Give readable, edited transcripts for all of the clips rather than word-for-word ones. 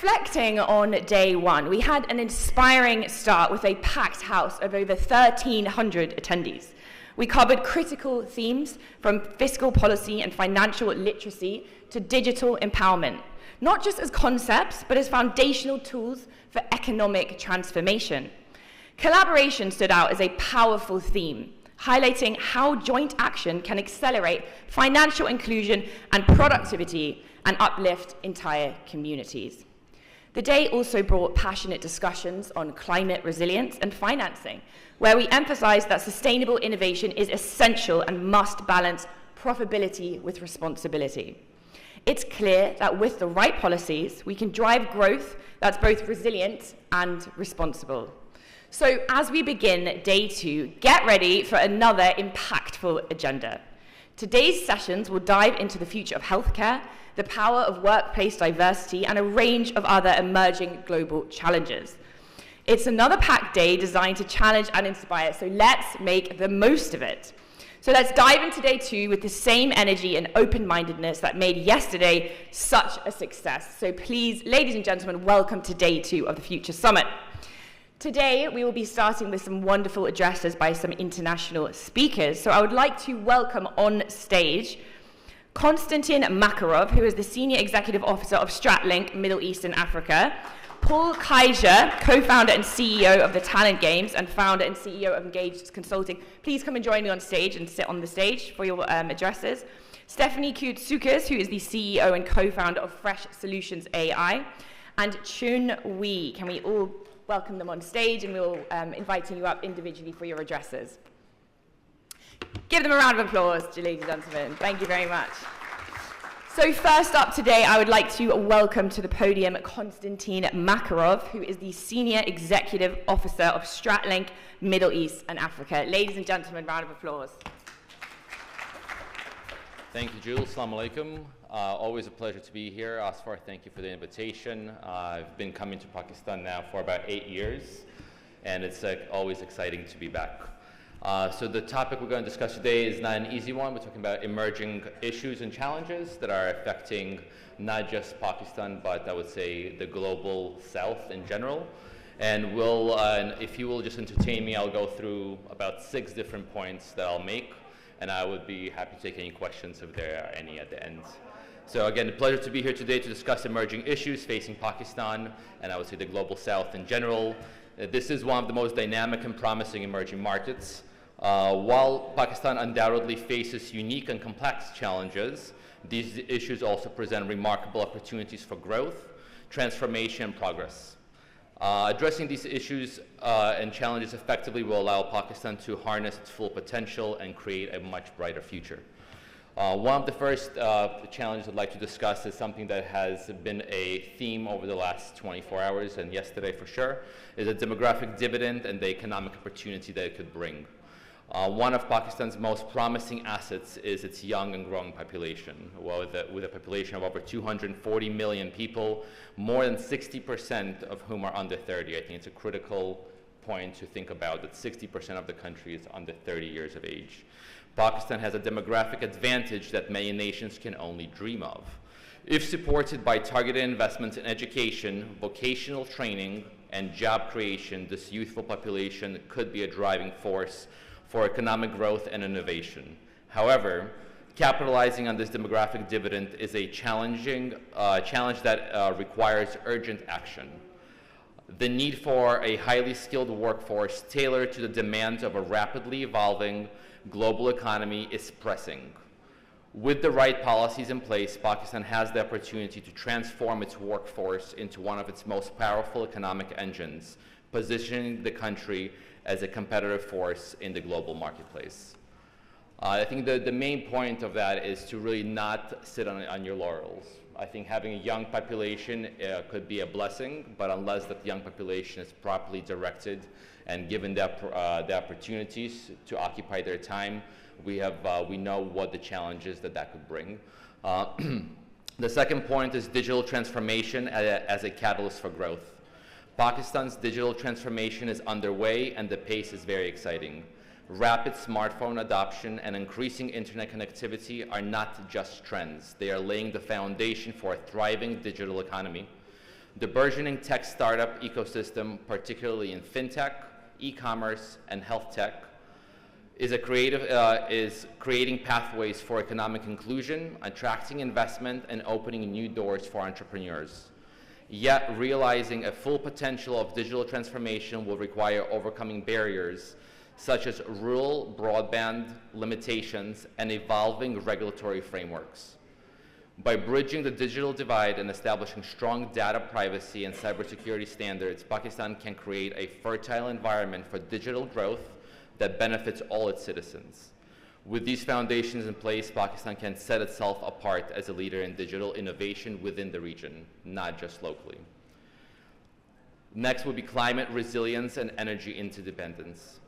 reflecting on day one, we had an inspiring start with a packed house of over 1,300 attendees. We covered critical themes from fiscal policy and financial literacy to digital empowerment, not just as concepts, but as foundational tools for economic transformation. Collaboration stood out as a powerful theme, highlighting how joint action can accelerate financial inclusion and productivity and uplift entire communities. The day also brought passionate discussions on climate resilience and financing, where we emphasized that sustainable innovation is essential and must balance profitability with responsibility. It's clear that with the right policies, we can drive growth that's both resilient and responsible. So as we begin day two, get ready for another impactful agenda. Today's sessions will dive into the future of healthcare, the power of workplace diversity, and a range of other emerging global challenges. It's another packed day designed to challenge and inspire, so let's make the most of it. So let's dive into day two with the same energy and open-mindedness that made yesterday such a success. So please, ladies and gentlemen, welcome to day two of the Future Summit. Today, we will be starting with some wonderful addresses by some international speakers. So I would like to welcome on stage Konstantin Makarov, who is the Senior Executive Officer of StratLink, Middle East and Africa, Paul Kaiser, co-founder and CEO of the Talent Games and founder and CEO of Engaged Consulting. Please come and join me on stage and sit on the stage for your addresses. Stephanie Koutsoukis, who is the CEO and co-founder of Fresh Solutions AI, and Chun Wee. Can we all welcome them on stage, and we'll inviting you up individually for your addresses. Give them a round of applause, ladies and gentlemen. Thank you very much. So first up today, I would like to welcome to the podium Konstantin Makarov, who is the Senior Executive Officer of StratLink, Middle East and Africa. Ladies and gentlemen, round of applause. Thank you, Jules. Assalamu alaikum. Always a pleasure to be here. Asfar, thank you for the invitation. I've been coming to Pakistan now for about 8 years, and it's always exciting to be back. So the topic we're going to discuss today is not an easy one. We're talking about emerging issues and challenges that are affecting not just Pakistan, but I would say the global South in general. And if you will just entertain me, I'll go through about 6 different points that I'll make, and I would be happy to take any questions if there are any at the end. So again, a pleasure to be here today to discuss emerging issues facing Pakistan, and I would say the global South in general. This is one of the most dynamic and promising emerging markets. While Pakistan undoubtedly faces unique and complex challenges, these issues also present remarkable opportunities for growth, transformation, and progress. Addressing these issues and challenges effectively will allow Pakistan to harness its full potential and create a much brighter future. One of the first challenges I'd like to discuss is something that has been a theme over the last 24 hours, and yesterday for sure, is a demographic dividend and the economic opportunity that it could bring. One of Pakistan's most promising assets is its young and growing population. Well, with a population of over 240 million people, more than 60% of whom are under 30. I think it's a critical point to think about, that 60% of the country is under 30 years of age. Pakistan has a demographic advantage that many nations can only dream of. If supported by targeted investments in education, vocational training, and job creation, this youthful population could be a driving force for economic growth and innovation. However, capitalizing on this demographic dividend is a challenge that requires urgent action. The need for a highly skilled workforce tailored to the demands of a rapidly evolving global economy is pressing. With the right policies in place, Pakistan has the opportunity to transform its workforce into one of its most powerful economic engines, positioning the country as a competitive force in the global marketplace. I think the main point of that is to really not sit on your laurels. I think having a young population could be a blessing, but unless that young population is properly directed and given the opportunities to occupy their time, we know what the challenges that could bring. The second point is digital transformation as a catalyst for growth. Pakistan's digital transformation is underway, and the pace is very exciting. Rapid smartphone adoption and increasing internet connectivity are not just trends. They are laying the foundation for a thriving digital economy. The burgeoning tech startup ecosystem, particularly in fintech, e-commerce, and health tech, is creating pathways for economic inclusion, attracting investment, and opening new doors for entrepreneurs. Yet, realizing a full potential of digital transformation will require overcoming barriers such as rural broadband limitations and evolving regulatory frameworks. By bridging the digital divide and establishing strong data privacy and cybersecurity standards, Pakistan can create a fertile environment for digital growth that benefits all its citizens. With these foundations in place, Pakistan can set itself apart as a leader in digital innovation within the region, not just locally. Next will be climate resilience and energy interdependence.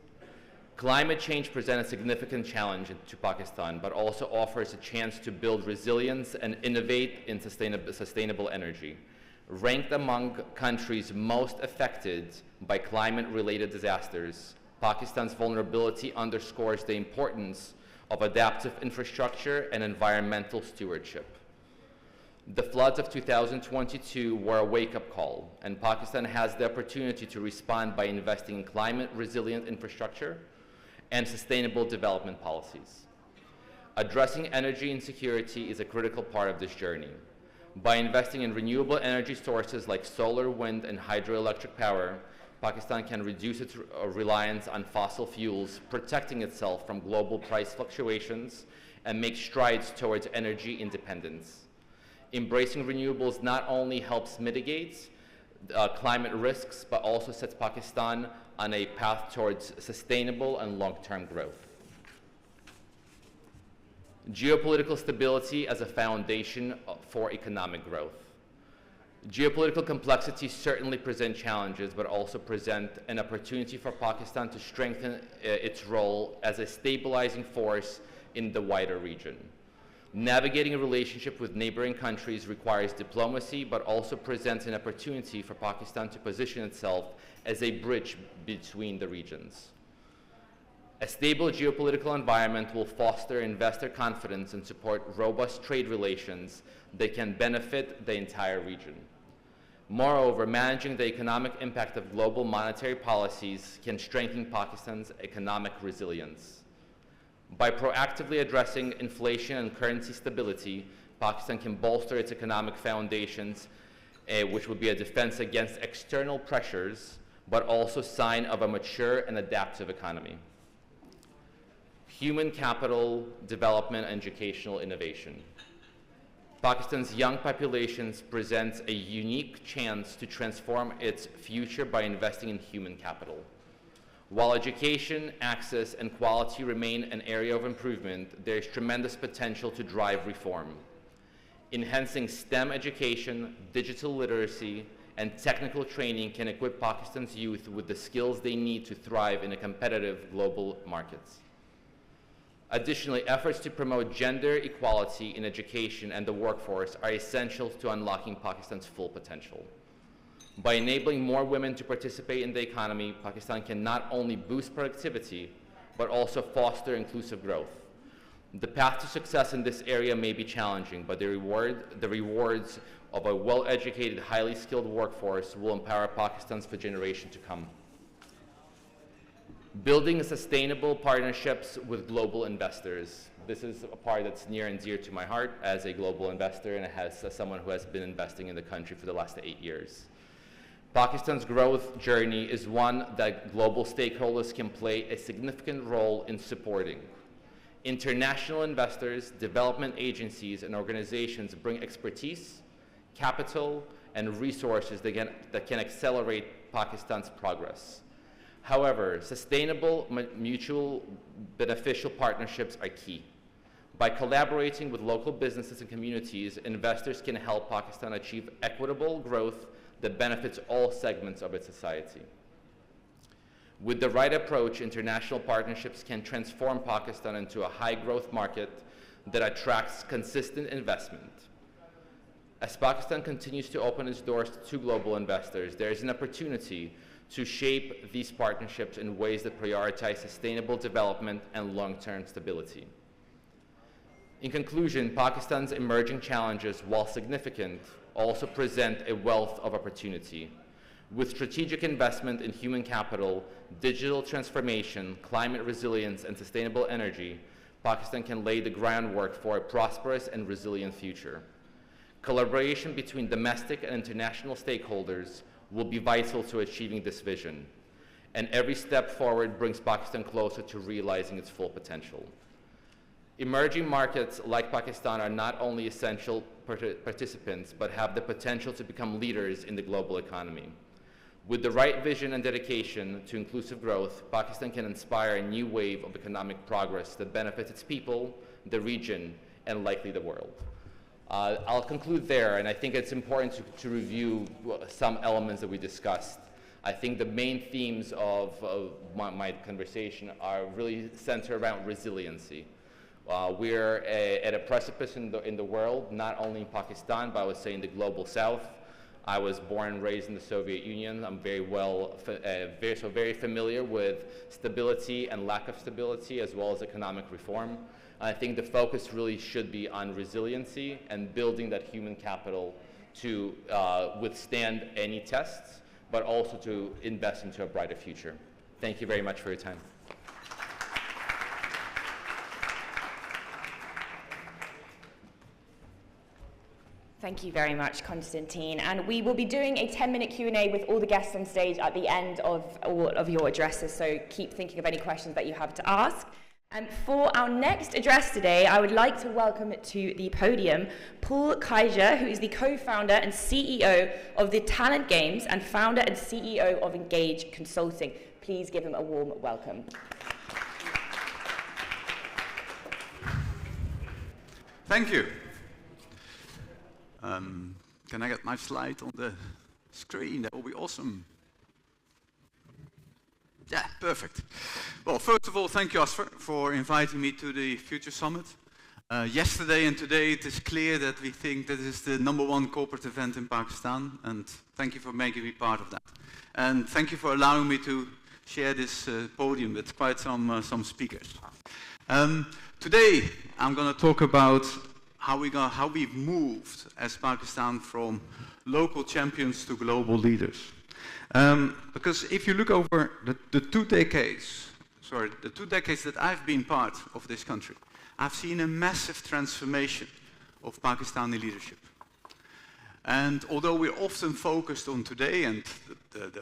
Climate change presents a significant challenge to Pakistan, but also offers a chance to build resilience and innovate in sustainable energy. Ranked among countries most affected by climate-related disasters, Pakistan's vulnerability underscores the importance of adaptive infrastructure and environmental stewardship. The floods of 2022 were a wake-up call, and Pakistan has the opportunity to respond by investing in climate-resilient infrastructure and sustainable development policies. Addressing energy insecurity is a critical part of this journey. By investing in renewable energy sources like solar, wind, and hydroelectric power, Pakistan can reduce its reliance on fossil fuels, protecting itself from global price fluctuations, and make strides towards energy independence. Embracing renewables not only helps mitigate climate risks, but also sets Pakistan on a path towards sustainable and long-term growth. Geopolitical stability as a foundation for economic growth. Geopolitical complexities certainly present challenges, but also present an opportunity for Pakistan to strengthen its role as a stabilizing force in the wider region. Navigating a relationship with neighboring countries requires diplomacy, but also presents an opportunity for Pakistan to position itself as a bridge between the regions. A stable geopolitical environment will foster investor confidence and support robust trade relations that can benefit the entire region. Moreover, managing the economic impact of global monetary policies can strengthen Pakistan's economic resilience. By proactively addressing inflation and currency stability, Pakistan can bolster its economic foundations, which would be a defense against external pressures, but also sign of a mature and adaptive economy. Human capital development and educational innovation. Pakistan's young populations presents a unique chance to transform its future by investing in human capital. While education, access, and quality remain an area of improvement, there is tremendous potential to drive reform. Enhancing STEM education, digital literacy, and technical training can equip Pakistan's youth with the skills they need to thrive in a competitive global markets. Additionally, efforts to promote gender equality in education and the workforce are essential to unlocking Pakistan's full potential. By enabling more women to participate in the economy, Pakistan can not only boost productivity, but also foster inclusive growth. The path to success in this area may be challenging, but the rewards of a well-educated, highly skilled workforce will empower Pakistan's for generations to come. Building sustainable partnerships with global investors. This is a part that's near and dear to my heart as a global investor and as someone who has been investing in the country for the last 8 years. Pakistan's growth journey is one that global stakeholders can play a significant role in supporting. International investors, development agencies, and organizations bring expertise, capital, and resources that can accelerate Pakistan's progress. However, sustainable, mutual beneficial partnerships are key. By collaborating with local businesses and communities, investors can help Pakistan achieve equitable growth that benefits all segments of its society. With the right approach, international partnerships can transform Pakistan into a high-growth market that attracts consistent investment. As Pakistan continues to open its doors to global investors, there is an opportunity to shape these partnerships in ways that prioritize sustainable development and long-term stability. In conclusion, Pakistan's emerging challenges, while significant, also present a wealth of opportunity. With strategic investment in human capital, digital transformation, climate resilience, and sustainable energy, Pakistan can lay the groundwork for a prosperous and resilient future. Collaboration between domestic and international stakeholders will be vital to achieving this vision, and every step forward brings Pakistan closer to realizing its full potential. Emerging markets like Pakistan are not only essential participants, but have the potential to become leaders in the global economy. With the right vision and dedication to inclusive growth, Pakistan can inspire a new wave of economic progress that benefits its people, the region, and likely the world. I'll conclude there, and I think it's important to review some elements that we discussed. I think the main themes of my conversation are really centered around resiliency. We're at a precipice in the world, not only in Pakistan, but I would say in the global south. I was born and raised in the Soviet Union. I'm very familiar with stability and lack of stability, as well as economic reform. I think the focus really should be on resiliency and building that human capital to withstand any tests, but also to invest into a brighter future. Thank you very much for your time. Thank you very much, Konstantin. And we will be doing a 10-minute Q&A with all the guests on stage at the end of all of your addresses, so keep thinking of any questions that you have to ask. And for our next address today, I would like to welcome to the podium Paul Kaiser, who is the co-founder and CEO of the Talent Games and founder and CEO of Engage Consulting. Please give him a warm welcome. Thank you. Can I get my slide on the screen? That will be awesome. Yeah, perfect. Well, first of all, thank you, Asfer, for inviting me to the Future Summit. Yesterday and today, it is clear that we think that is the #1 corporate event in Pakistan, and thank you for making me part of that. And thank you for allowing me to share this podium with quite some speakers. Today, I'm going to talk about how we've moved as Pakistan from local champions to global leaders. Because if you look over the 2 decades that I've been part of this country, I've seen a massive transformation of Pakistani leadership. And although we're often focused on today, and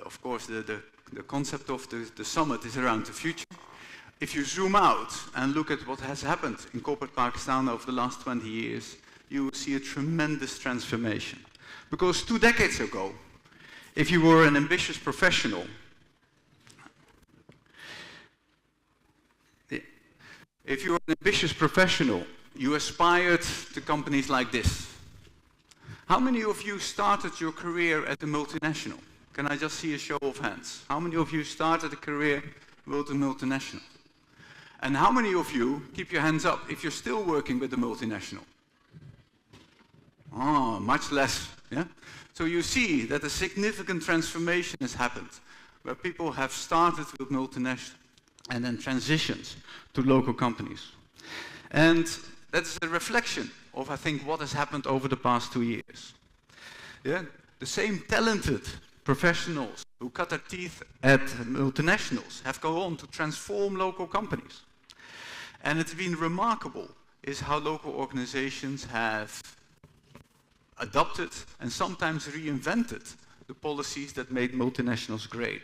of course the concept of the summit is around the future, if you zoom out and look at what has happened in corporate Pakistan over the last 20 years, you will see a tremendous transformation. Because 2 decades ago, if you were an ambitious professional, you aspired to companies like this. How many of you started your career at a multinational? Can I just see a show of hands? How many of you started a career with a multinational? And how many of you, keep your hands up, if you're still working with a multinational? Oh, much less, yeah? So you see that a significant transformation has happened, where people have started with multinational and then transitioned to local companies. And that's a reflection of, I think, what has happened over the past 2 years. Yeah? The same talented professionals who cut their teeth at multinationals have gone on to transform local companies. And it's been remarkable is how local organizations have adopted and sometimes reinvented the policies that made multinationals great.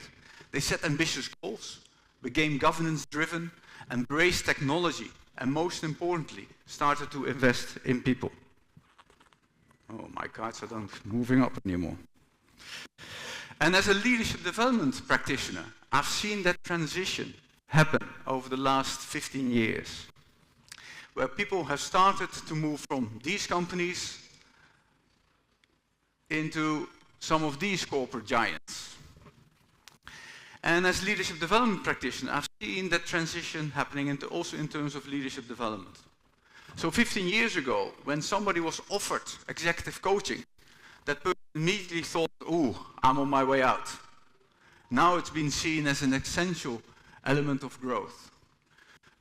They set ambitious goals, became governance-driven, embraced technology, and most importantly, started to invest in people. Oh, my cards are not moving up anymore. And as a leadership development practitioner, I've seen that transition happen over the last 15 years, where people have started to move from these companies into some of these corporate giants. And as leadership development practitioner, I've seen that transition happening also in terms of leadership development. So 15 years ago, when somebody was offered executive coaching, that person immediately thought, "Ooh, I'm on my way out." Now it's been seen as an essential element of growth.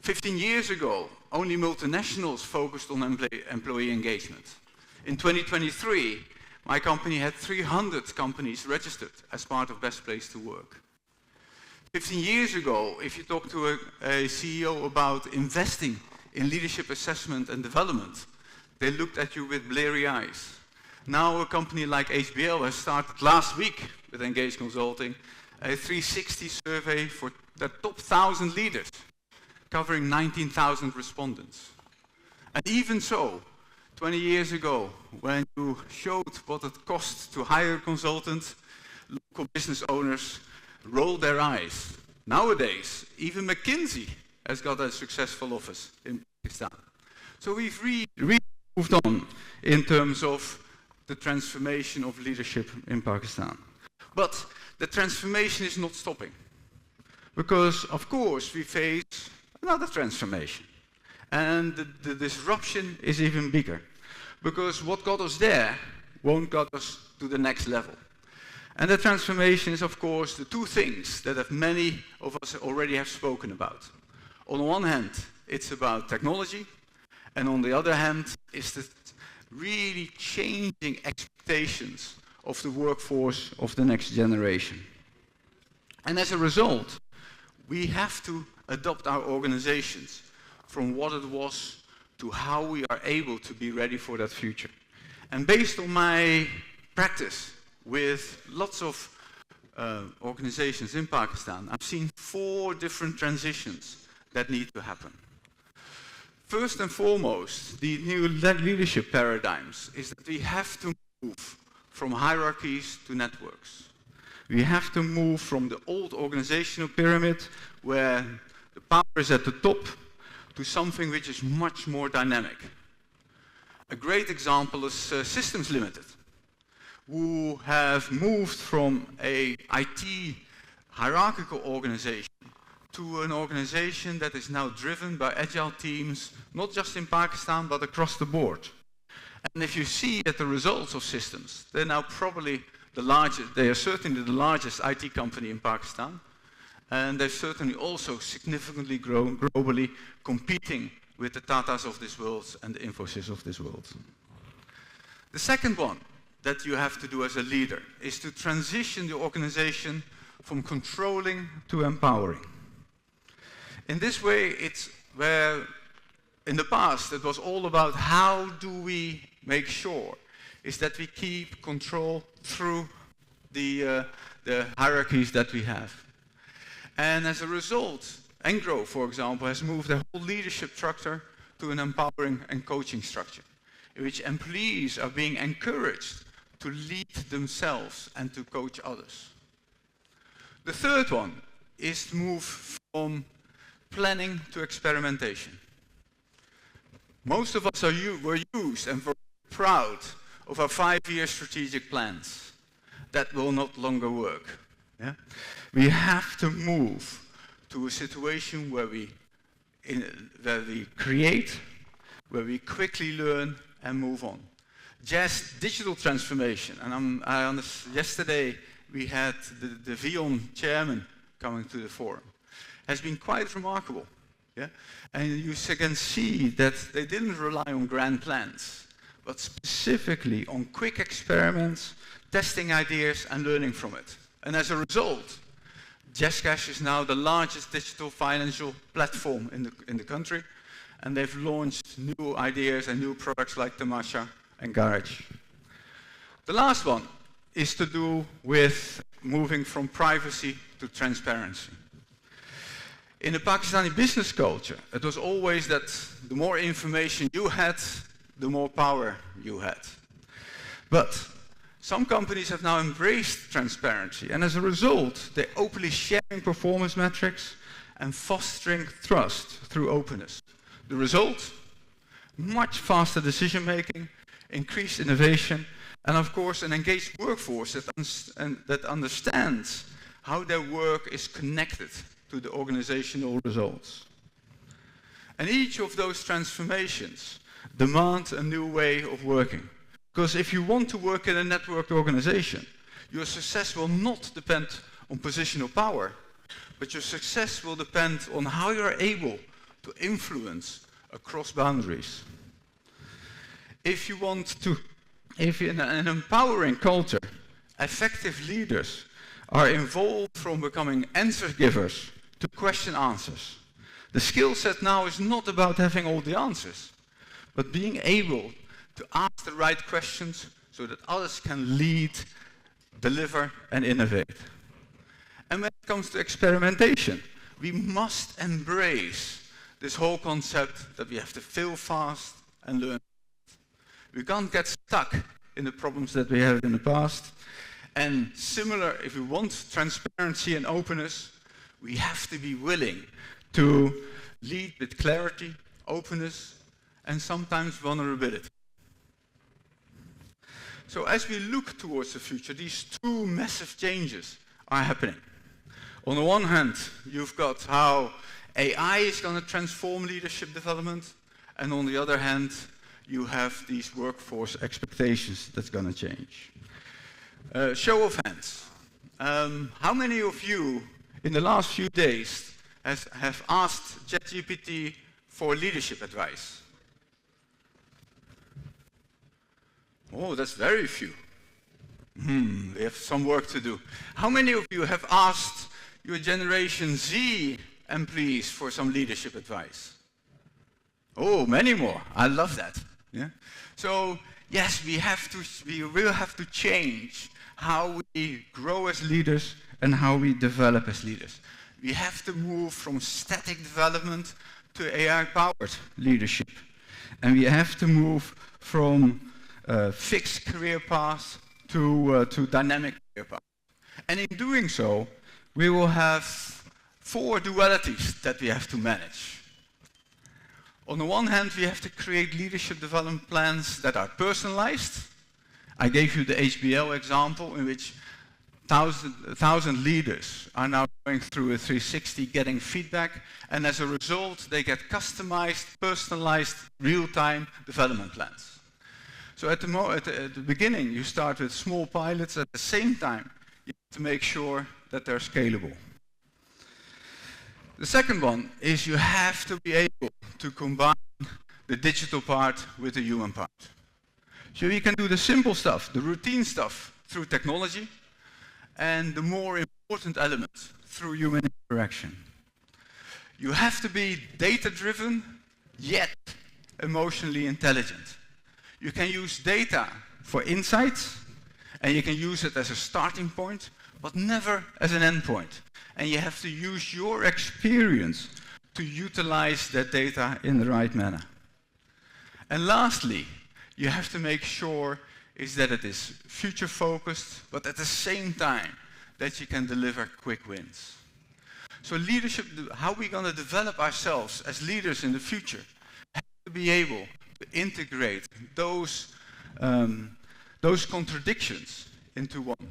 15 years ago, only multinationals focused on employee engagement. In 2023, My company had 300 companies registered as part of Best Place to Work. 15 years ago, if you talk to a CEO about investing in leadership assessment and development, they looked at you with bleary eyes. Now a company like HBL has started last week with Engage Consulting a 360 survey for the top 1,000 leaders, covering 19,000 respondents. And even so, 20 years ago, when you showed what it cost to hire a consultant, local business owners rolled their eyes. Nowadays, even McKinsey has got a successful office in Pakistan. So we've really moved on in terms of the transformation of leadership in Pakistan. But the transformation is not stopping. Because, of course, we face another transformation. And the disruption is even bigger. Because what got us there won't get us to the next level. And the transformation is, of course, the two things that many of us already have spoken about. On one hand, it's about technology. And on the other hand, it's the really changing expectations of the workforce of the next generation. And as a result, we have to adopt our organizations from what it was to how we are able to be ready for that future. And based on my practice with lots of organizations in Pakistan, I've seen 4 different transitions that need to happen. First and foremost, the new leadership paradigms is that we have to move from hierarchies to networks. We have to move from the old organizational pyramid, where the power is at the top, to something which is much more dynamic. A great example is Systems Limited, who have moved from an IT hierarchical organization to an organization that is now driven by agile teams, not just in Pakistan, but across the board. And if you see at the results of Systems, they're now probably the largest, they are certainly the largest IT company in Pakistan, and they've certainly also significantly grown globally, competing with the Tatas of this world and the Infosys of this world. The second one that you have to do as a leader is to transition the organization from controlling to empowering. In this way, it's where in the past it was all about how do we make sure is that we keep control through the hierarchies that we have. And as a result, Engro, for example, has moved the whole leadership structure to an empowering and coaching structure, in which employees are being encouraged to lead themselves and to coach others. The third one is to move from planning to experimentation. Most of us were used and were proud of our 5-year strategic plans. That will not longer work. Yeah? We have to move to a situation where we create, where we quickly learn and move on. Just digital transformation, and yesterday we had the VION chairman coming to the forum, has been quite remarkable. Yeah? And you can see that they didn't rely on grand plans, but specifically on quick experiments, testing ideas and learning from it. And as a result, JazzCash is now the largest digital financial platform in the country, and they've launched new ideas and new products like Tamasha and Garage. The last one is to do with moving from privacy to transparency. In the Pakistani business culture, it was always that the more information you had, the more power you had. But some companies have now embraced transparency, and as a result, they're openly sharing performance metrics and fostering trust through openness. The result? Much faster decision-making, increased innovation, and of course an engaged workforce that understands how their work is connected to the organizational results. And each of those transformations demand a new way of working. Because if you want to work in a networked organization, your success will not depend on positional power, but your success will depend on how you are able to influence across boundaries. If you want to if in an empowering culture, effective leaders are involved from becoming answer givers to question answers. The skill set now is not about having all the answers, but being able to ask the right questions so that others can lead, deliver, and innovate. And when it comes to experimentation, we must embrace this whole concept that we have to fail fast and learn. We can't get stuck in the problems that we had in the past. And similar, if we want transparency and openness, we have to be willing to lead with clarity, openness, and sometimes vulnerability. So as we look towards the future, these two massive changes are happening. On the one hand, you've got how AI is going to transform leadership development, and on the other hand, you have these workforce expectations that's going to change. Show of hands. How many of you in the last few days have asked ChatGPT for leadership advice? Oh, that's very few. We have some work to do. How many of you have asked your Generation Z employees for some leadership advice? Oh, many more. I love that. Yeah? So, yes, we will have to change how we grow as leaders and how we develop as leaders. We have to move from static development to AI-powered leadership. And we have to move from fixed career paths to dynamic career paths. And in doing so, we will have 4 dualities that we have to manage. On the one hand, we have to create leadership development plans that are personalized. I gave you the HBL example in which 1,000 leaders are now going through a 360, getting feedback, and as a result, they get customized, personalized, real-time development plans. So at the beginning, you start with small pilots. At the same time, you have to make sure that they're scalable. The second one is you have to be able to combine the digital part with the human part. So you can do the simple stuff, the routine stuff, through technology, and the more important elements through human interaction. You have to be data-driven, yet emotionally intelligent. You can use data for insights, and you can use it as a starting point, but never as an endpoint. And you have to use your experience to utilize that data in the right manner. And lastly, you have to make sure that it is future-focused, but at the same time that you can deliver quick wins. So leadership, how we're going to develop ourselves as leaders in the future, have to be able to integrate those contradictions into one.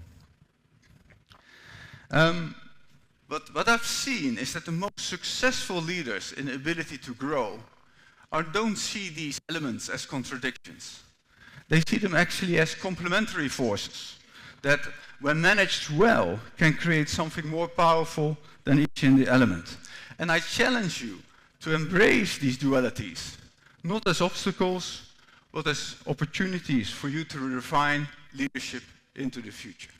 But what I've seen is that the most successful leaders in ability to grow don't see these elements as contradictions. They see them actually as complementary forces that, when managed well, can create something more powerful than each in the element. And I challenge you to embrace these dualities, not as obstacles, but as opportunities for you to refine leadership into the future.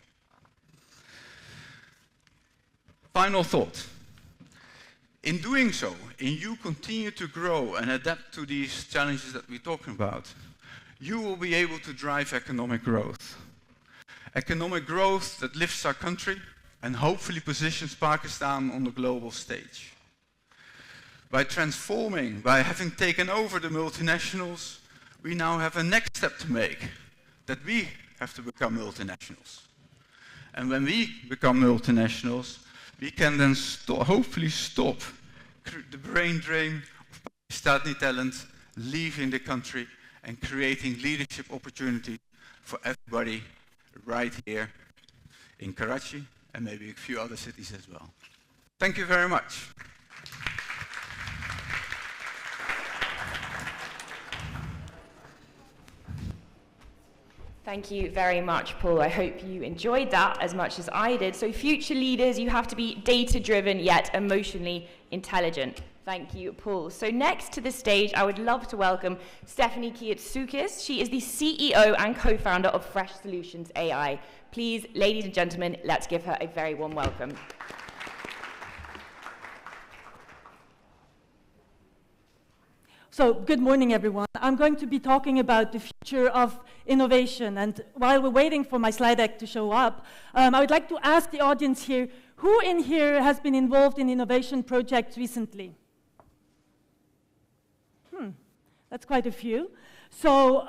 Final thought. In doing so, in you continue to grow and adapt to these challenges that we're talking about, you will be able to drive economic growth. Economic growth that lifts our country and hopefully positions Pakistan on the global stage. By transforming, by having taken over the multinationals, we now have a next step to make, that we have to become multinationals. And when we become multinationals, we can then hopefully stop the brain drain of Pakistani talent leaving the country and creating leadership opportunities for everybody right here in Karachi and maybe a few other cities as well. Thank you very much. Thank you very much, Paul. I hope you enjoyed that as much as I did. So future leaders, you have to be data-driven yet emotionally intelligent. Thank you, Paul. So next to the stage, I would love to welcome Stephanie Kiatsoukis. She is the CEO and co-founder of Fresh Solutions AI. Please, ladies and gentlemen, let's give her a very warm welcome. So, good morning, everyone. I'm going to be talking about the future of innovation. And while we're waiting for my slide deck to show up, I would like to ask the audience here, who in here has been involved in innovation projects recently? That's quite a few. So,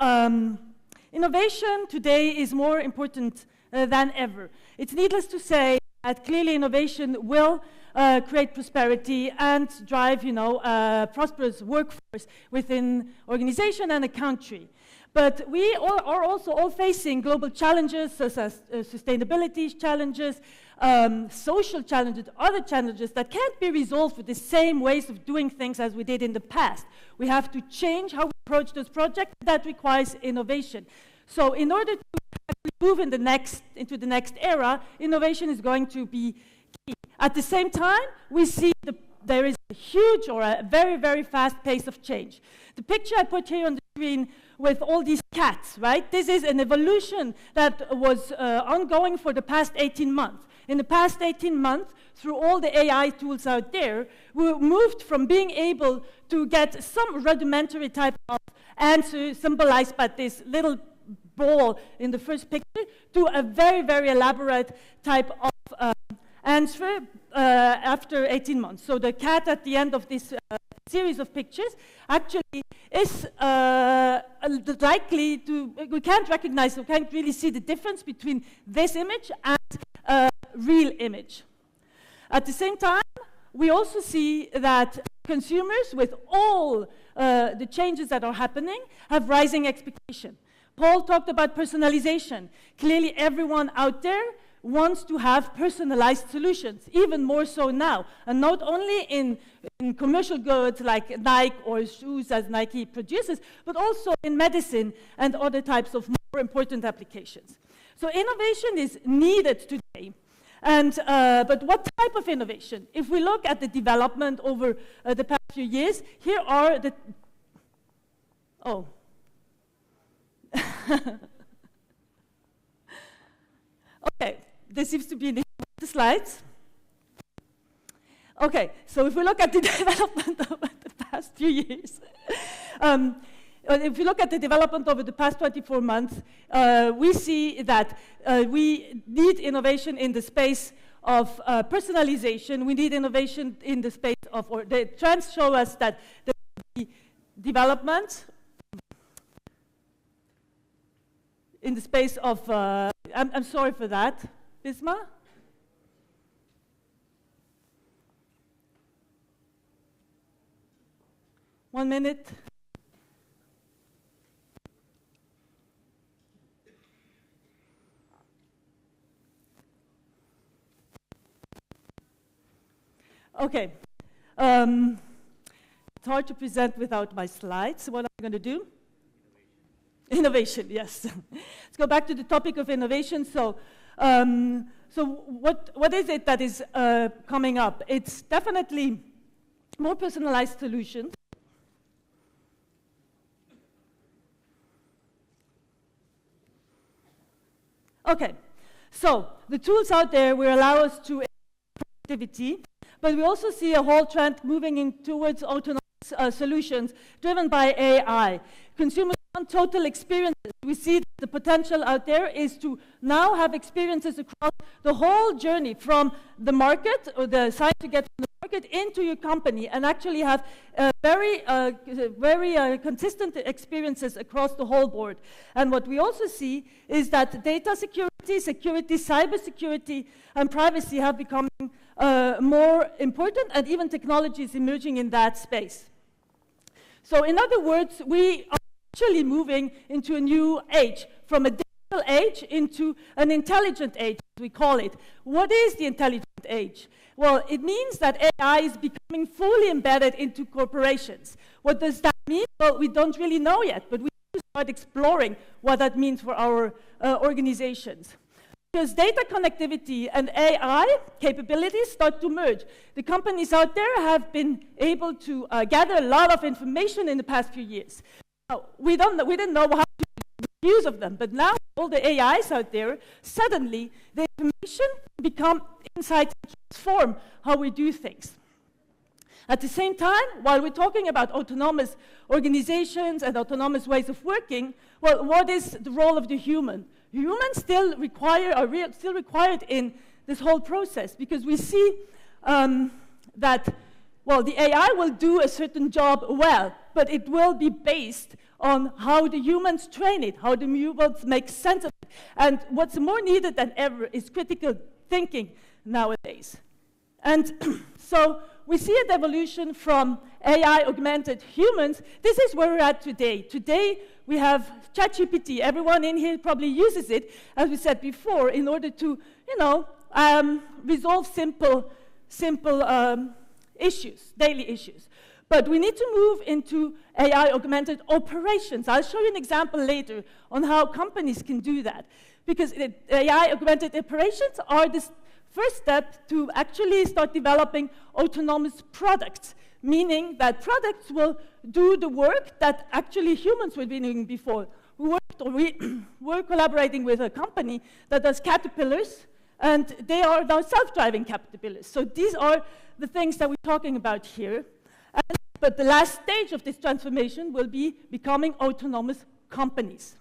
innovation today is more important than ever. It's needless to say that clearly innovation will create prosperity and drive, a prosperous workforce within organization and a country. But we are also all facing global challenges, such as sustainability challenges, social challenges, other challenges that can't be resolved with the same ways of doing things as we did in the past. We have to change how we approach those projects. That requires innovation. So in order to move into the next era, innovation is going to be key. At the same time, we see there is a huge or a very, very fast pace of change. The picture I put here on the screen with all these cats, right? This is an evolution that was ongoing for the past 18 months. In the past 18 months, through all the AI tools out there, we moved from being able to get some rudimentary type of answer symbolized by this little ball in the first picture to a very, very elaborate type of answer after 18 months. So the cat at the end of this series of pictures actually is likely to, we can't really see the difference between this image and a real image. At the same time, we also see that consumers, with all the changes that are happening, have rising expectation. Paul talked about personalization. Clearly, everyone out there wants to have personalized solutions, even more so now. And not only in commercial goods like Nike or shoes as Nike produces, but also in medicine and other types of more important applications. So innovation is needed today. And, but what type of innovation? If we look at the development over the past few years, here are the... Oh. Okay, there seems to be an issue with the slides. Okay, so if we look at the development over the past few years, if we look at the development over the past 24 months, we see that we need innovation in the space of personalization. We need innovation in the space of, or the trends show us that the development in the space of, I'm sorry for that, Bisma? One minute. Okay. It's hard to present without my slides. So what I'm going to do? Innovation, yes. Let's go back to the topic of innovation. So, what is it that is coming up? It's definitely more personalized solutions. Okay, so the tools out there will allow us to improve productivity, but we also see a whole trend moving in towards autonomous solutions driven by AI. Consumers want total experiences. We see the potential out there is to now have experiences across the whole journey from the market or the site to get from the market into your company and actually have very consistent experiences across the whole board. And what we also see is that data security, cybersecurity, and privacy have become more important, and even technology is emerging in that space. So in other words, we are actually moving into a new age, from a digital age into an intelligent age, as we call it. What is the intelligent age? Well, it means that AI is becoming fully embedded into corporations. What does that mean? Well, we don't really know yet, but we need to start exploring what that means for our organizations. Because data connectivity and AI capabilities start to merge. The companies out there have been able to gather a lot of information in the past few years. Now, we didn't know how to make use of them, but now all the AIs out there, suddenly the information become insights and transform how we do things. At the same time, while we're talking about autonomous organizations and autonomous ways of working, well, what is the role of the human? Humans still still required in this whole process, because we see that, well, the AI will do a certain job well, but it will be based on how the humans train it, how the humans make sense of it. And what's more needed than ever is critical thinking nowadays. And so we see an evolution from AI-augmented humans. This is where we're at today. Today, we have ChatGPT. Everyone in here probably uses it, as we said before, in order to, resolve simple issues, daily issues. But we need to move into AI-augmented operations. I'll show you an example later on how companies can do that. Because AI-augmented operations are the first step to actually start developing autonomous products, meaning that products will do the work that actually humans were doing before. We're collaborating with a company that does caterpillars, and they are now self-driving caterpillars. So these are the things that we're talking about here. But the last stage of this transformation will be becoming autonomous companies.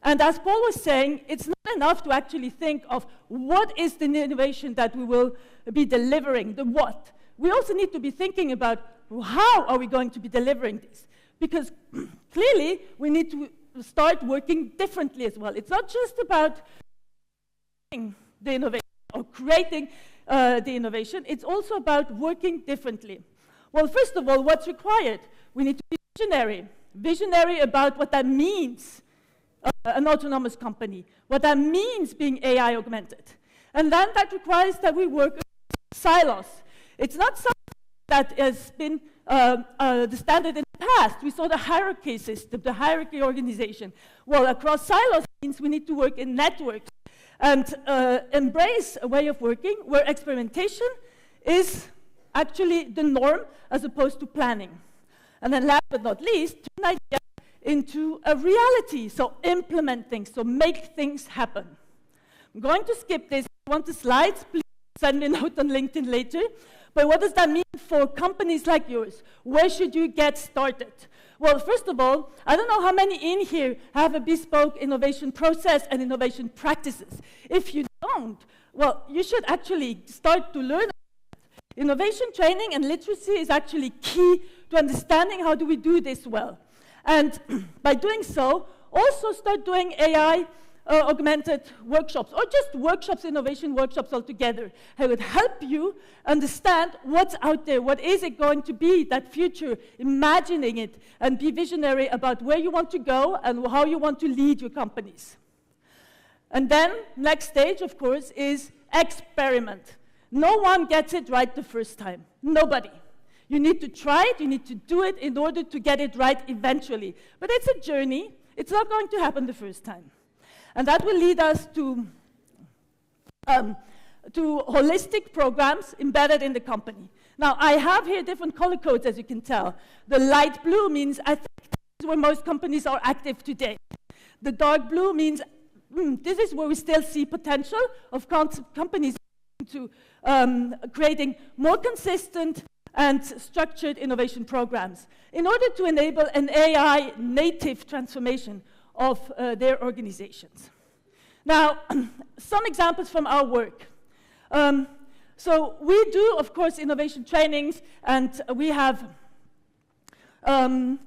And as Paul was saying, it's not enough to actually think of what is the innovation that we will be delivering, the what. We also need to be thinking about how are we going to be delivering this. Because clearly, we need to start working differently as well. It's not just about the innovation or creating the innovation. It's also about working differently. Well, first of all, what's required? We need to be visionary. Visionary about what that means, an autonomous company, what that means being AI augmented. And then that requires that we work in silos. It's not something that has been the standard in the past. We saw the hierarchy system, the hierarchy organization. Well, across silos means we need to work in networks and embrace a way of working where experimentation is actually the norm as opposed to planning. And then last but not least, turn ideas into a reality. So implement things, so make things happen. I'm going to skip this. If you want the slides, please send me a note on LinkedIn later. But what does that mean for companies like yours? Where should you get started? Well, first of all, I don't know how many in here have a bespoke innovation process and innovation practices. If you don't, well, you should actually start to learn. Innovation training and literacy is actually key to understanding how do we do this well. And by doing so, also start doing AI augmented workshops, or just workshops, innovation workshops altogether. It would help you understand what's out there, what is it going to be, that future, imagining it, and be visionary about where you want to go and how you want to lead your companies. And then, next stage, of course, is experiment. No one gets it right the first time. Nobody. You need to try it, you need to do it in order to get it right eventually. But it's a journey. It's not going to happen the first time. And that will lead us to holistic programs embedded in the company. Now, I have here different color codes, as you can tell. The light blue means I think this is where most companies are active today. The dark blue means this is where we still see potential of companies to creating more consistent and structured innovation programs in order to enable an AI native transformation of their organizations. Now, some examples from our work. So we do, of course, innovation trainings, and we have a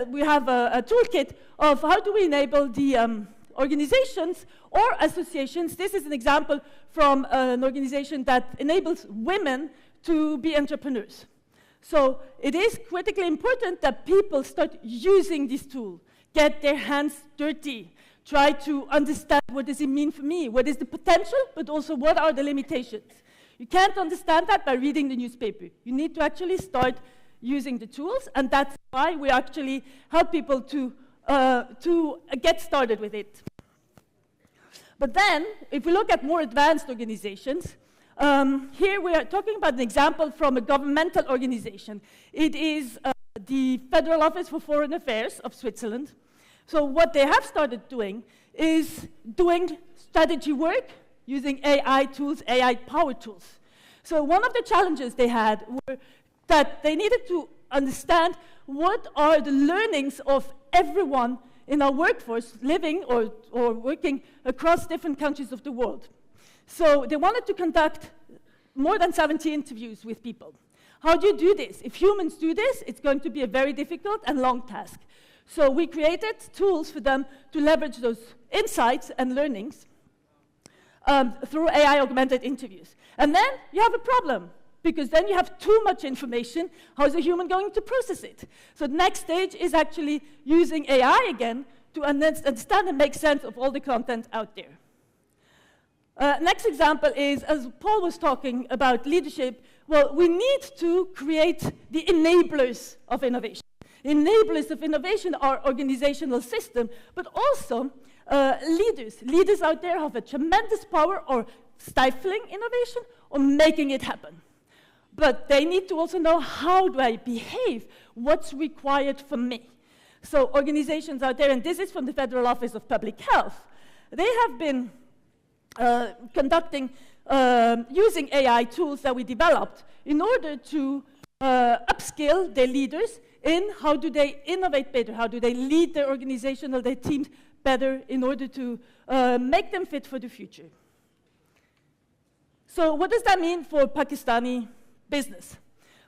toolkit of how do we enable the organizations or associations. This is an example from an organization that enables women to be entrepreneurs. So it is critically important that people start using this tool, get their hands dirty, try to understand what does it mean for me, what is the potential, but also what are the limitations. You can't understand that by reading the newspaper. You need to actually start using the tools, and that's why we actually help people to get started with it. But then, if we look at more advanced organizations, here we are talking about an example from a governmental organization. It is the Federal Office for Foreign Affairs of Switzerland. So what they have started doing is doing strategy work using AI tools, AI power tools. So one of the challenges they had were that they needed to understand what are the learnings of everyone in our workforce living or working across different countries of the world. So they wanted to conduct more than 70 interviews with people. How do you do this? If humans do this, it's going to be a very difficult and long task. So we created tools for them to leverage those insights and learnings through AI-augmented interviews. And then you have a problem, because then you have too much information. How is a human going to process it? So the next stage is actually using AI again to understand and make sense of all the content out there. Next example is, as Paul was talking about leadership, well, we need to create the enablers of innovation. Enablers of innovation are organizational system, but also leaders. Leaders out there have a tremendous power or stifling innovation or making it happen. But they need to also know, how do I behave? What's required from me? So organizations out there, and this is from the Federal Office of Public Health, they have been conducting, using AI tools that we developed in order to upskill their leaders in how do they innovate better, how do they lead their organization or their teams better in order to make them fit for the future. So what does that mean for Pakistani business?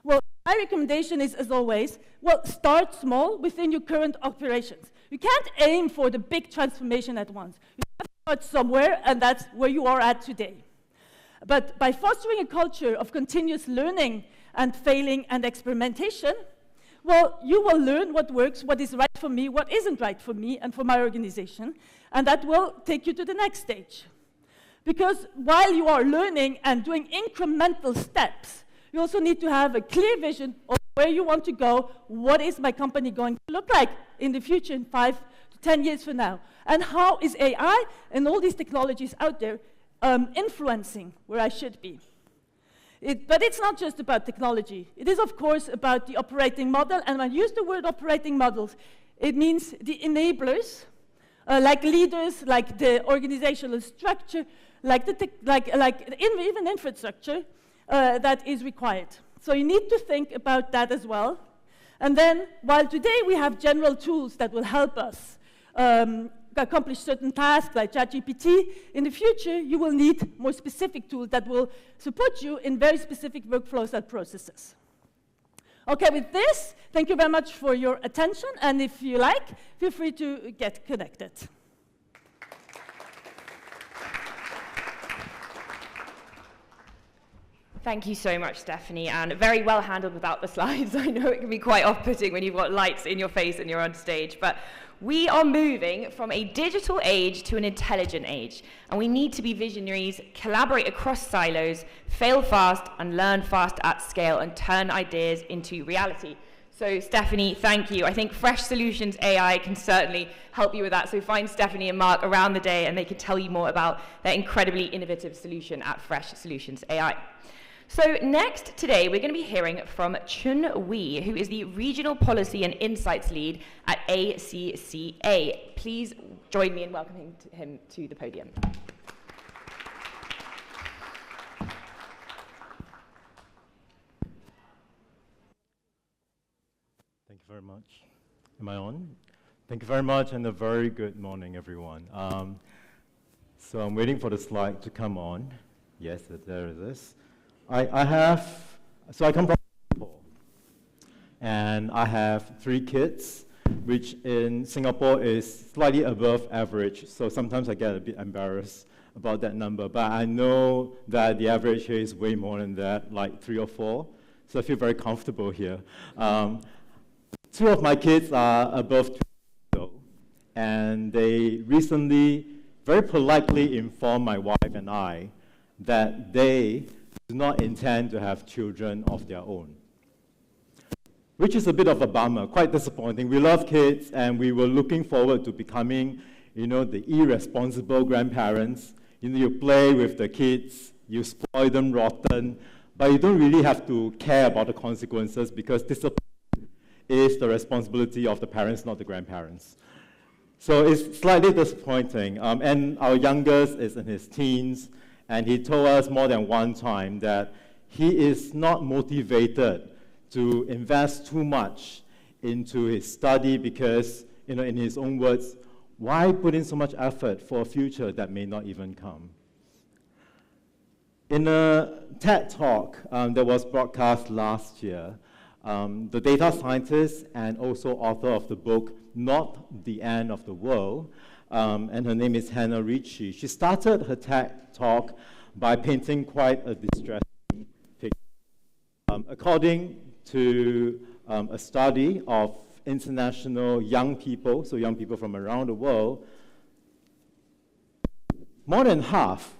Well, my recommendation is, as always, well, start small within your current operations. You can't aim for the big transformation at once. You have to start somewhere, and that's where you are at today. But by fostering a culture of continuous learning and failing and experimentation, well, you will learn what works, what is right for me, what isn't right for me and for my organization, and that will take you to the next stage. Because while you are learning and doing incremental steps, you also need to have a clear vision of where you want to go, what is my company going to look like in the future, in 5 to 10 years from now, and how is AI and all these technologies out there influencing where I should be. But it's not just about technology. It is, of course, about the operating model, and when I use the word operating models, it means the enablers, like leaders, like the organizational structure, like even infrastructure that is required. So you need to think about that as well. And then, while today we have general tools that will help us accomplish certain tasks like ChatGPT, in the future you will need more specific tools that will support you in very specific workflows and processes. Okay, with this, thank you very much for your attention, and if you like, feel free to get connected. Thank you so much, Stephanie, and very well handled without the slides. I know it can be quite off-putting when you've got lights in your face and you're on stage, but we are moving from a digital age to an intelligent age, and we need to be visionaries, collaborate across silos, fail fast, and learn fast at scale, and turn ideas into reality. So, Stephanie, thank you. I think Fresh Solutions AI can certainly help you with that. So find Stephanie and Mark around the day, and they can tell you more about their incredibly innovative solution at Fresh Solutions AI. So next today, we're going to be hearing from Chun Wee, who is the Regional Policy and Insights Lead at ACCA. Please join me in welcoming him to the podium. Thank you very much. Am I on? Thank you very much, and a very good morning, everyone. So I'm waiting for the slide to come on. Yes, there it is. I come from Singapore, and I have 3 kids, which in Singapore is slightly above average, so sometimes I get a bit embarrassed about that number, but I know that the average here is way more than that, like 3 or 4, so I feel very comfortable here. 2 of my kids are above 2 years old, and they recently very politely informed my wife and I that they do not intend to have children of their own, which is a bit of a bummer, quite disappointing. We love kids, and we were looking forward to becoming you know, the irresponsible grandparents. You know, you play with the kids, you spoil them rotten, but you don't really have to care about the consequences because discipline is the responsibility of the parents, not the grandparents. So it's slightly disappointing. And our youngest is in his teens, and he told us more than one time that he is not motivated to invest too much into his study because, you know, in his own words, why put in so much effort for a future that may not even come? In a TED Talk that was broadcast last year, the data scientist and also author of the book, Not the End of the World, and her name is Hannah Ritchie. She started her TED Talk by painting quite a distressing picture. According to a study of international young people, so young people from around the world, more than half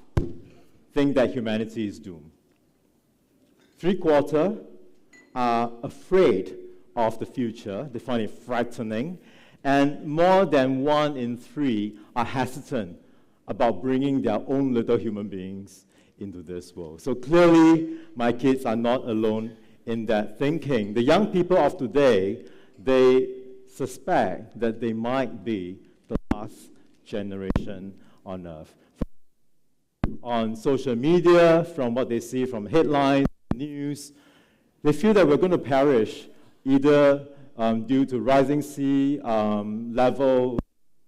think that humanity is doomed. 3/4 are afraid of the future. They find it frightening. And more than 1 in 3 are hesitant about bringing their own little human beings into this world. So clearly, my kids are not alone in that thinking. The young people of today, they suspect that they might be the last generation on Earth. On social media, from what they see from headlines, news, they feel that we're going to perish either due to rising sea level,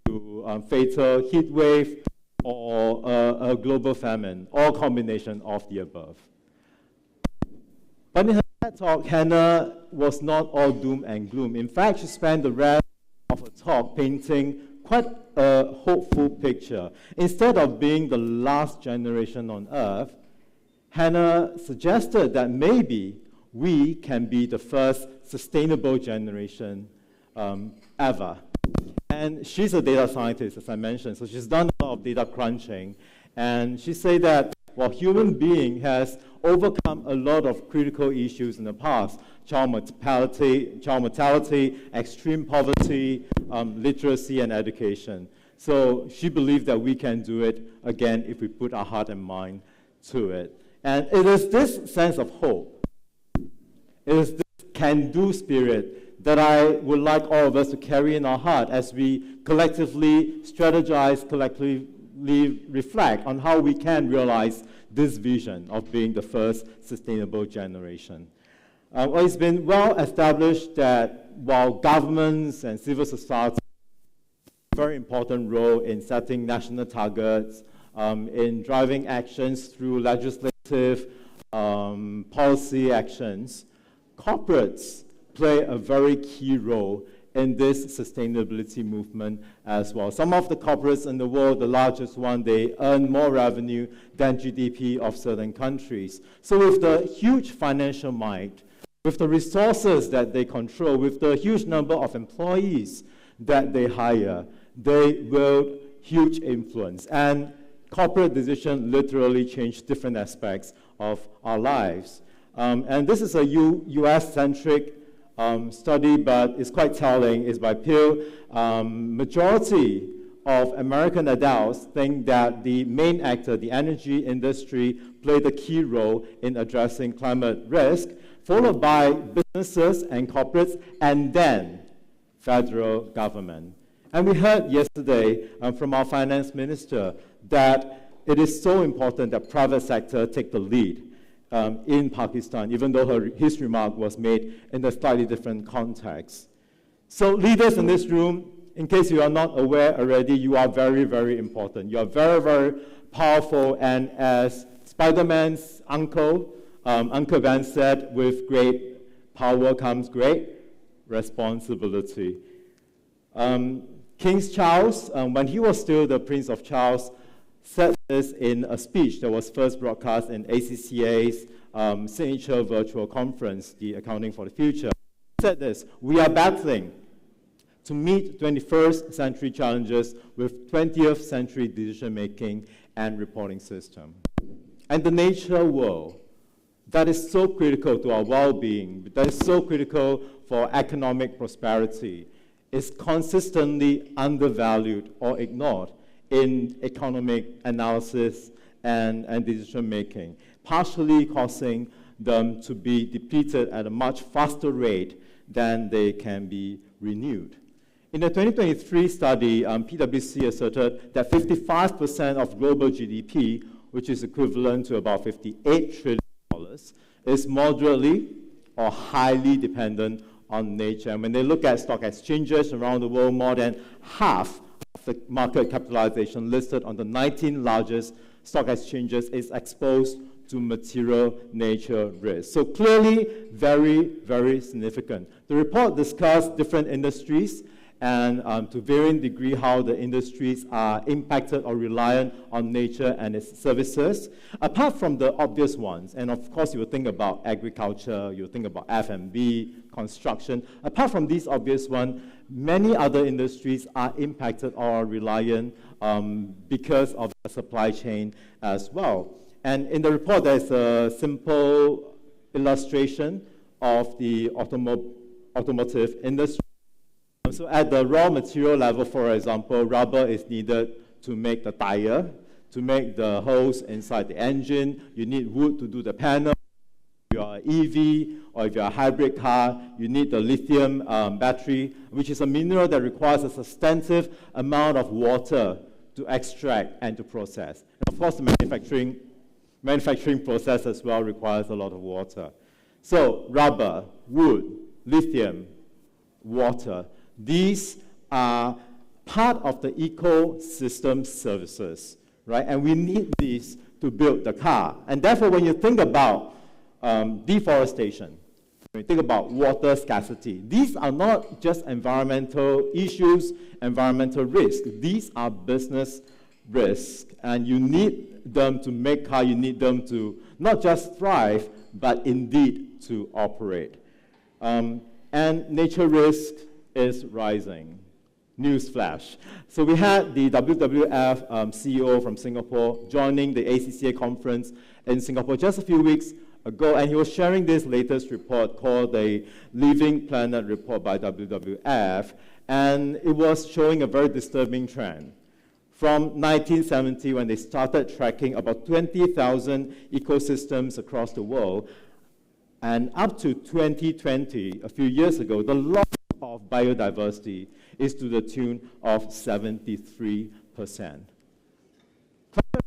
to fatal heat wave, or a global famine, or combination of the above. But in her TED Talk, Hannah was not all doom and gloom. In fact, she spent the rest of her talk painting quite a hopeful picture. Instead of being the last generation on Earth, Hannah suggested that maybe we can be the first sustainable generation ever. And she's a data scientist, as I mentioned, so she's done a lot of data crunching. And she said that while human being has overcome a lot of critical issues in the past, child mortality, extreme poverty, literacy, and education. So she believed that we can do it again if we put our heart and mind to it. And it is this sense of hope, it is this can-do spirit that I would like all of us to carry in our heart as we collectively strategize, collectively reflect on how we can realize this vision of being the first sustainable generation. Well, it's been well established that while governments and civil society have a very important role in setting national targets, in driving actions through legislative policy actions, corporates play a very key role in this sustainability movement as well. Some of the corporates in the world, the largest one, they earn more revenue than GDP of certain countries. So with the huge financial might, with the resources that they control, with the huge number of employees that they hire, they wield huge influence. And corporate decisions literally change different aspects of our lives. And this is a US-centric study, but it's quite telling. It's by Pew. Majority of American adults think that the main actor, the energy industry, played a key role in addressing climate risk, followed by businesses and corporates, and then federal government. And we heard yesterday from our finance minister that it is so important that private sector take the lead in Pakistan, even though his remark was made in a slightly different context. So leaders in this room, in case you are not aware already, you are very, very important. You are very, very powerful, and as Spider-Man's uncle, Uncle Ben said, with great power comes great responsibility. King Charles, when he was still the Prince of Charles, said this in a speech that was first broadcast in ACCA's signature virtual conference, the Accounting for the Future. He said this: "We are battling to meet 21st century challenges with 20th century decision-making and reporting system. And the nature world, that is so critical to our well-being, that is so critical for economic prosperity, is consistently undervalued or ignored in economic analysis and decision making, partially causing them to be depleted at a much faster rate than they can be renewed. In the 2023 study, PwC asserted that 55% of global GDP, which is equivalent to about $58 trillion, is moderately or highly dependent on nature. And when they look at stock exchanges around the world, more than half of the market capitalization listed on the 19 largest stock exchanges is exposed to material nature risk. So clearly, very, very significant. The report discussed different industries and to varying degree how the industries are impacted or reliant on nature and its services. Apart from the obvious ones, and of course you will think about agriculture, you will think about F&B, construction. Apart from these obvious ones, many other industries are impacted or reliant because of the supply chain as well. And in the report, there's a simple illustration of the automotive industry. So at the raw material level, for example, rubber is needed to make the tire, to make the hose inside the engine. You need wood to do the panel. If you are an EV or if you're a hybrid car, you need the lithium battery, which is a mineral that requires a substantive amount of water to extract and to process. And of course, the manufacturing process as well requires a lot of water. So rubber, wood, lithium, water, these are part of the ecosystem services, right? And we need these to build the car. And therefore, when you think about deforestation, when you think about water scarcity, these are not just environmental issues, environmental risks. These are business risks. And you need them to make car, you need them to not just thrive, but indeed to operate. And nature risk is rising. Newsflash. So we had the WWF CEO from Singapore joining the ACCA conference in Singapore just a few weeks ago, and he was sharing this latest report called the Living Planet Report by WWF, and it was showing a very disturbing trend. From 1970, when they started tracking about 20,000 ecosystems across the world, and up to 2020, a few years ago, the loss of biodiversity is to the tune of 73%. Climate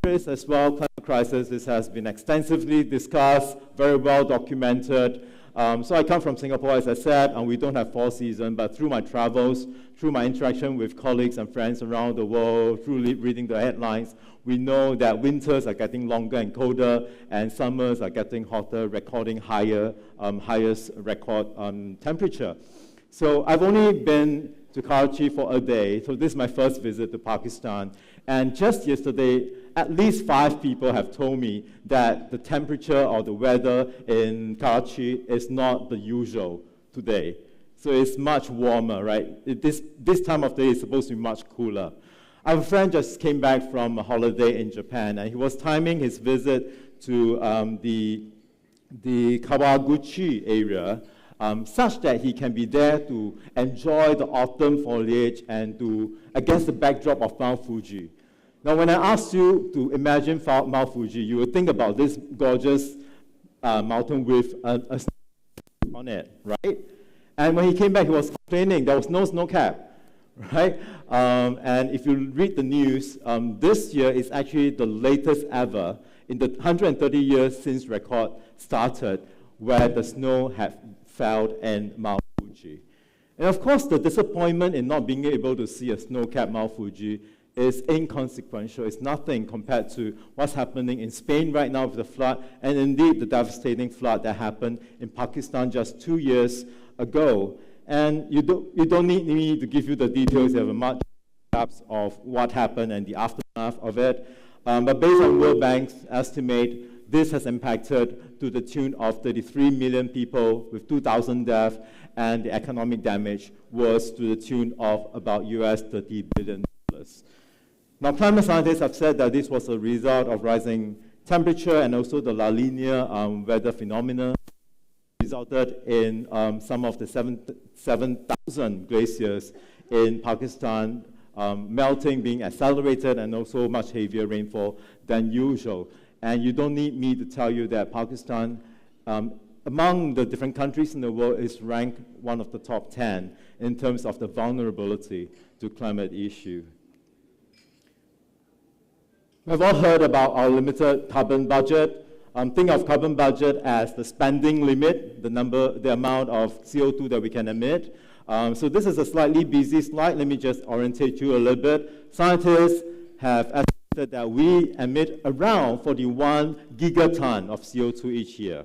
risk as well, climate crisis, this has been extensively discussed, very well documented. So I come from Singapore, as I said, and we don't have fall season, but through my travels, through my interaction with colleagues and friends around the world, through reading the headlines, we know that winters are getting longer and colder, and summers are getting hotter, recording highest record temperature. So I've only been to Karachi for a day, so this is my first visit to Pakistan. And just yesterday, at least 5 people have told me that the temperature or the weather in Karachi is not the usual today. So it's much warmer, right? This time of day is supposed to be much cooler. Our friend just came back from a holiday in Japan, and he was timing his visit to the Kawaguchi area, such that he can be there to enjoy the autumn foliage and to against the backdrop of Mount Fuji. Now, when I asked you to imagine Mount Fuji, you would think about this gorgeous mountain with a snow on it, right? And when he came back, he was complaining there was no snow cap, right? And if you read the news, this year is actually the latest ever in the 130 years since record started where the snow had fell in Mount Fuji. And of course, the disappointment in not being able to see a snow-capped Mount Fuji is inconsequential. It's nothing compared to what's happening in Spain right now with the flood, and indeed the devastating flood that happened in Pakistan just 2 years ago. And you don't need me to give you the details. You have a much perhaps of what happened and the aftermath of it. But based on World Bank's estimate, this has impacted to the tune of 33 million people with 2,000 deaths, and the economic damage was to the tune of about US $30 billion. Now, climate scientists have said that this was a result of rising temperature and also the La Nina weather phenomena, resulted in some of the 7,000 glaciers in Pakistan melting, being accelerated, and also much heavier rainfall than usual. And you don't need me to tell you that Pakistan, among the different countries in the world, is ranked one of the top 10 in terms of the vulnerability to climate issue. We've all heard about our limited carbon budget. Think of carbon budget as the spending limit, the amount of CO2 that we can emit. So this is a slightly busy slide. Let me just orientate you a little bit. Scientists have estimated that we emit around 41 gigaton of CO2 each year.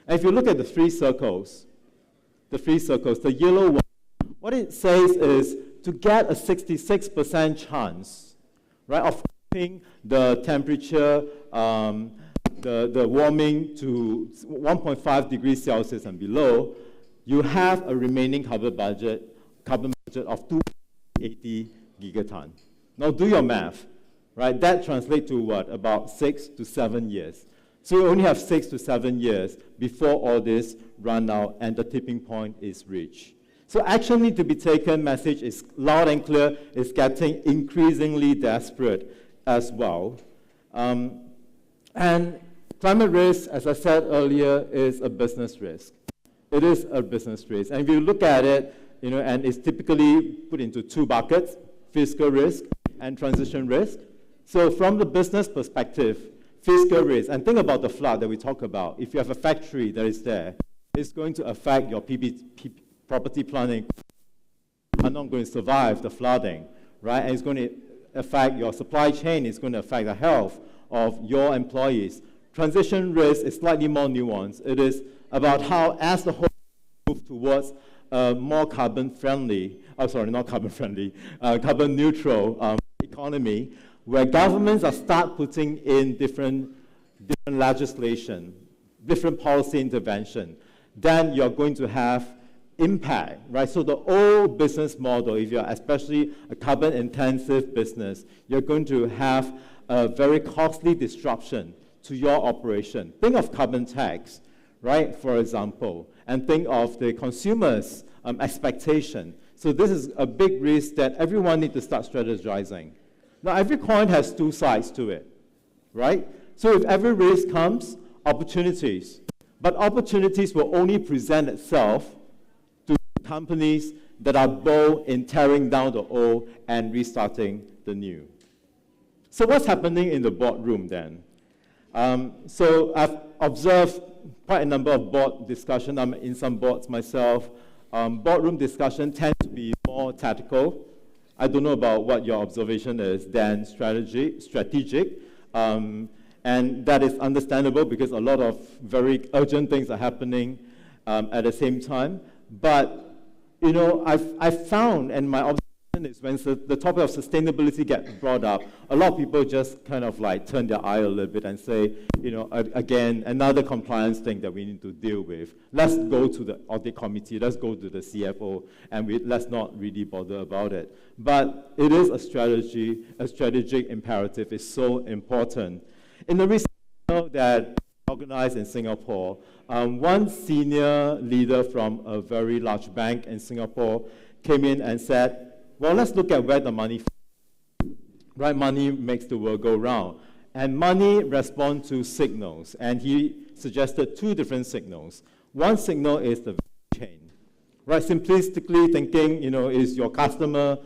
And if you look at the three circles, the yellow one, what it says is to get a 66% chance, right, of keeping the temperature, the warming to 1.5 degrees Celsius and below, you have a remaining carbon budget of 280 gigaton. Now do your math, right? That translates to what? About 6 to 7 years. So you only have 6 to 7 years before all this run out and the tipping point is reached. So action need to be taken, message is loud and clear, it's getting increasingly desperate as well. And climate risk, as I said earlier, is a business risk. It is a business risk. And if you look at it, and it's typically put into two buckets, fiscal risk and transition risk. So from the business perspective, fiscal risk, and think about the flood that we talk about. If you have a factory that is there, it's going to affect your property planning. Are not going to survive the flooding, right? And it's going to affect your supply chain. It's going to affect the health of your employees. Transition risk is slightly more nuanced. It is about how, as the whole move towards a more carbon-friendly, carbon-neutral economy, where governments are start putting in different legislation, different policy intervention, then you're going to have impact, right? So the old business model, if you're especially a carbon-intensive business, you're going to have a very costly disruption to your operation. Think of carbon tax, right, for example, and think of the consumer's expectation. So this is a big risk that everyone needs to start strategizing. Now, every coin has two sides to it, right? So if every risk comes, opportunities. But opportunities will only present itself to companies that are bold in tearing down the old and restarting the new. So what's happening in the boardroom then? So I've observed quite a number of board discussion. I'm in some boards myself. Boardroom discussion tends to be more tactical. I don't know about what your observation is, than strategic. And that is understandable because a lot of very urgent things are happening at the same time. But, I've found, and my observation is when the topic of sustainability gets brought up, a lot of people just kind of like turn their eye a little bit and say, again, another compliance thing that we need to deal with. Let's go to the audit committee, let's go to the CFO, and let's not really bother about it. But it is a strategic imperative. It's so important. In the research that organized in Singapore, one senior leader from a very large bank in Singapore came in and said, well, let's look at where the money, right? Money makes the world go round. And money responds to signals. And he suggested two different signals. One signal is the value chain, right? Simplistically thinking, is your customer's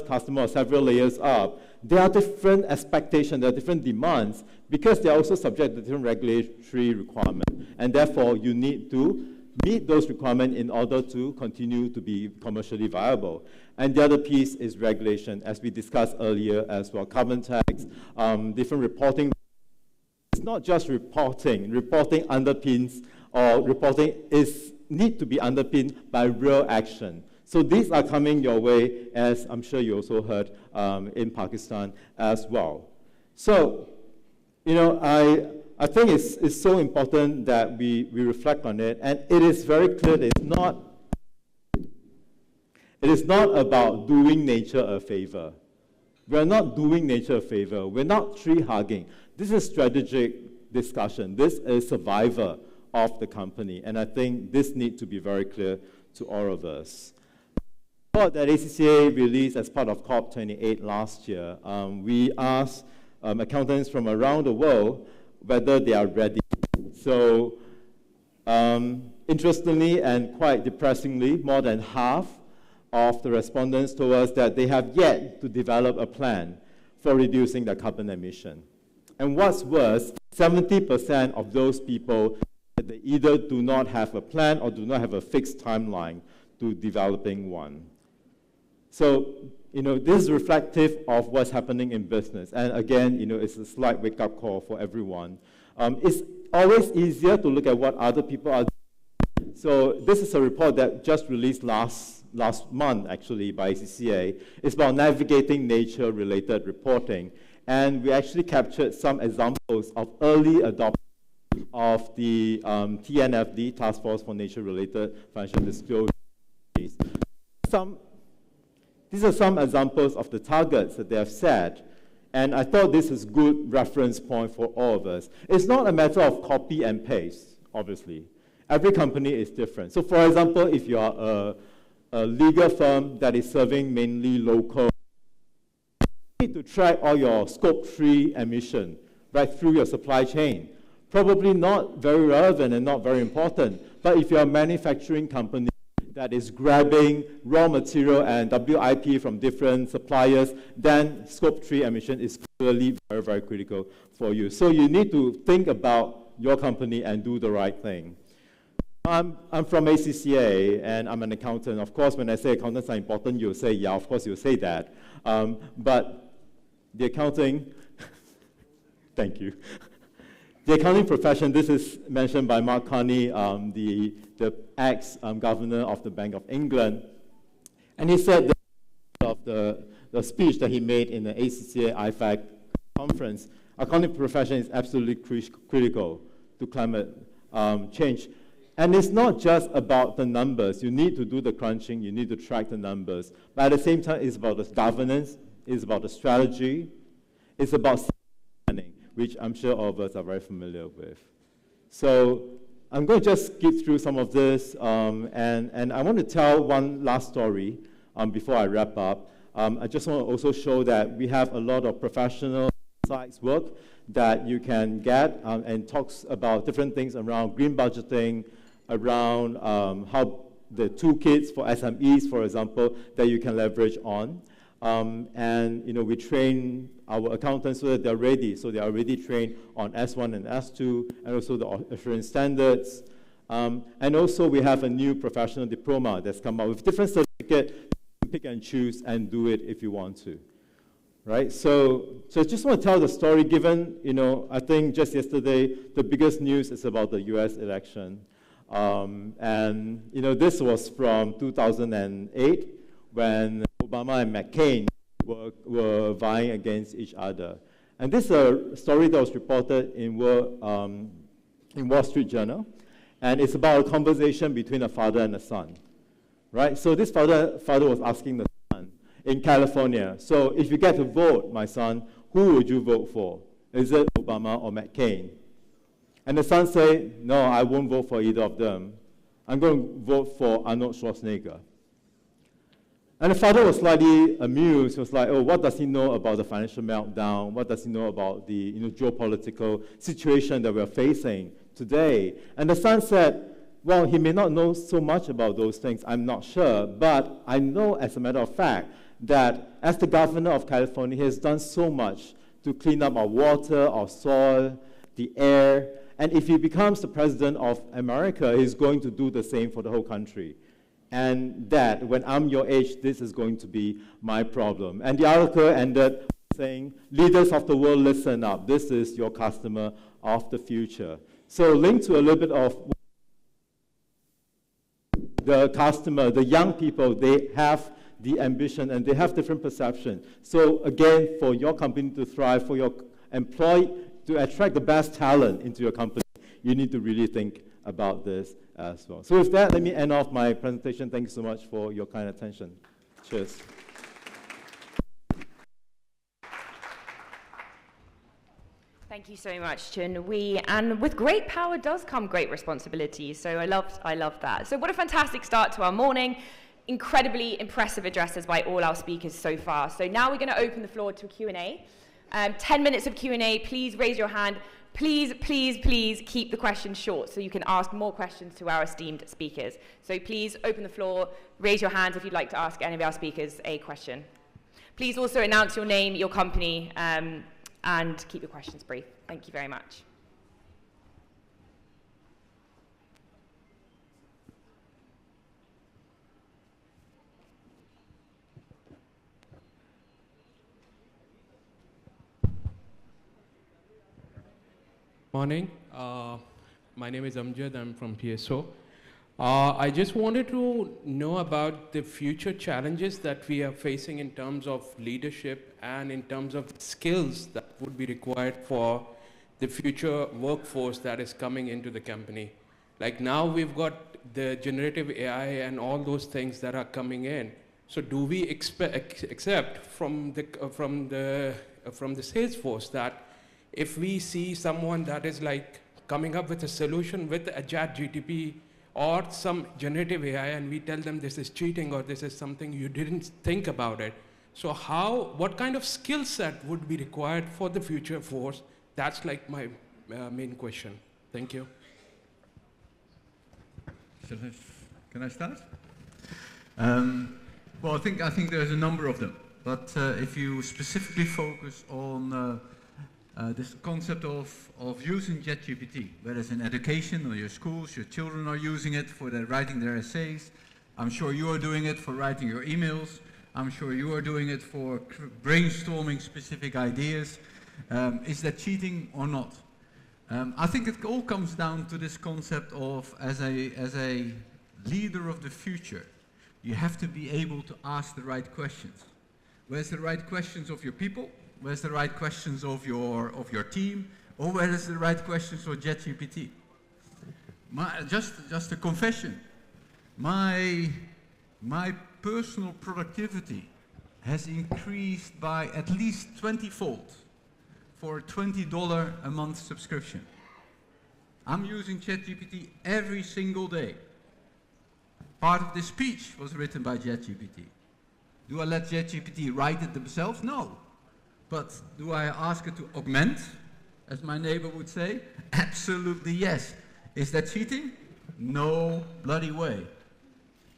customer or several layers up. There are different expectations, there are different demands, because they're also subject to different regulatory requirements. And therefore, you need to meet those requirements in order to continue to be commercially viable. And the other piece is regulation, as we discussed earlier as well, carbon tax, different reporting. It's not just reporting. Reporting underpins, or reporting need to be underpinned by real action. So these are coming your way, as I'm sure you also heard in Pakistan as well. So, I think it's so important that we reflect on it, and it is very clear that it is not about doing nature a favor. We're not doing nature a favor. We're not tree hugging. This is strategic discussion. This is survival of the company. And I think this needs to be very clear to all of us. The report that ACCA released as part of COP28 last year, we asked accountants from around the world whether they are ready. So, interestingly and quite depressingly, more than half of the respondents told us that they have yet to develop a plan for reducing their carbon emission. And what's worse, 70% of those people, they either do not have a plan or do not have a fixed timeline to developing one. So, this is reflective of what's happening in business. And again, it's a slight wake-up call for everyone. It's always easier to look at what other people are doing. So this is a report that just released last month, actually, by ACCA. It's about navigating nature-related reporting. And we actually captured some examples of early adoption of the TNFD, Task Force for Nature-Related Financial Disclosure. These are some examples of the targets that they have set, and I thought this is a good reference point for all of us. It's not a matter of copy and paste, obviously. Every company is different. So for example, if you are a legal firm that is serving mainly local, you need to track all your Scope 3 emission right through your supply chain. Probably not very relevant and not very important, but if you're a manufacturing company that is grabbing raw material and WIP from different suppliers, then Scope 3 emission is clearly very, very critical for you. So you need to think about your company and do the right thing. I'm from ACCA, and I'm an accountant. Of course, when I say accountants are important, you'll say, yeah, of course you'll say that. But the accounting, thank you. The accounting profession, this is mentioned by Mark Carney, the ex-governor of the Bank of England. And he said that of the speech that he made in the ACCA IFAC conference, accounting profession is absolutely critical to climate change. And it's not just about the numbers. You need to do the crunching, you need to track the numbers. But at the same time, it's about the governance, it's about the strategy, it's about planning, which I'm sure all of us are very familiar with. So I'm going to just skip through some of this, and I want to tell one last story before I wrap up. I just want to also show that we have a lot of professional insights work that you can get and talks about different things around green budgeting, around how the toolkits for SMEs, for example, that you can leverage on. And we train our accountants so that they're ready. So they are already trained on S1 and S2, and also the assurance standards. And also we have a new professional diploma that's come out with different certificates. Pick and choose and do it if you want to. Right? So I just want to tell the story given, I think just yesterday, the biggest news is about the US election. And, this was from 2008 when Obama and McCain were vying against each other. And this is a story that was reported in Wall Street Journal. And it's about a conversation between a father and a son. Right? So this father was asking the son in California, so if you get to vote, my son, who would you vote for? Is it Obama or McCain? And the son said, no, I won't vote for either of them. I'm going to vote for Arnold Schwarzenegger. And the father was slightly amused. He was like, oh, what does he know about the financial meltdown? What does he know about the geopolitical situation that we're facing today? And the son said, well, he may not know so much about those things, I'm not sure, but I know as a matter of fact that as the governor of California, he has done so much to clean up our water, our soil, the air, and if he becomes the president of America, he's going to do the same for the whole country. And that, when I'm your age, this is going to be my problem. And the article ended saying, leaders of the world, listen up. This is your customer of the future. So linked to a little bit of the customer, the young people, they have the ambition and they have different perception. So again, for your company to thrive, for your employee to attract the best talent into your company, you need to really think about this as well. So with that, let me end off my presentation. Thank you so much for your kind attention. Cheers. Thank Thank you so much, Chun. And with great power does come great responsibility. So I love that. So what a fantastic start to our morning. Incredibly impressive addresses by all our speakers so far. So now we're going to open the floor to Q&A. 10 minutes of Q&A. Please raise your hand. Please, please, please keep the questions short so you can ask more questions to our esteemed speakers. So please open the floor, raise your hands if you'd like to ask any of our speakers a question. Please also announce your name, your company, and keep your questions brief. Thank you very much. Morning. My name is Amjad. I'm from PSO. I just wanted to know about the future challenges that we are facing in terms of leadership and in terms of skills that would be required for the future workforce that is coming into the company. Like now we've got the generative AI and all those things that are coming in. So do we accept from the sales force that if we see someone that is like coming up with a solution with a ChatGPT or some generative AI and we tell them this is cheating or this is something you didn't think about it. So what kind of skill set would be required for the future force? That's like my main question. Thank you. Can I start? Well, I think there's a number of them. But if you specifically focus on this concept of using ChatGPT, whether it's in education or your schools, your children are using it for writing their essays. I'm sure you are doing it for writing your emails. I'm sure you are doing it for brainstorming specific ideas. Is that cheating or not? I think it all comes down to this concept of as a leader of the future, you have to be able to ask the right questions. Where's the right questions of your people? Where's the right questions of your team? Or where is the right questions for ChatGPT? Just a confession. My personal productivity has increased by at least 20-fold for a $20 a month subscription. I'm using ChatGPT every single day. Part of this speech was written by ChatGPT. Do I let ChatGPT write it themselves? No. But do I ask it to augment, as my neighbor would say? Absolutely yes. Is that cheating? No bloody way.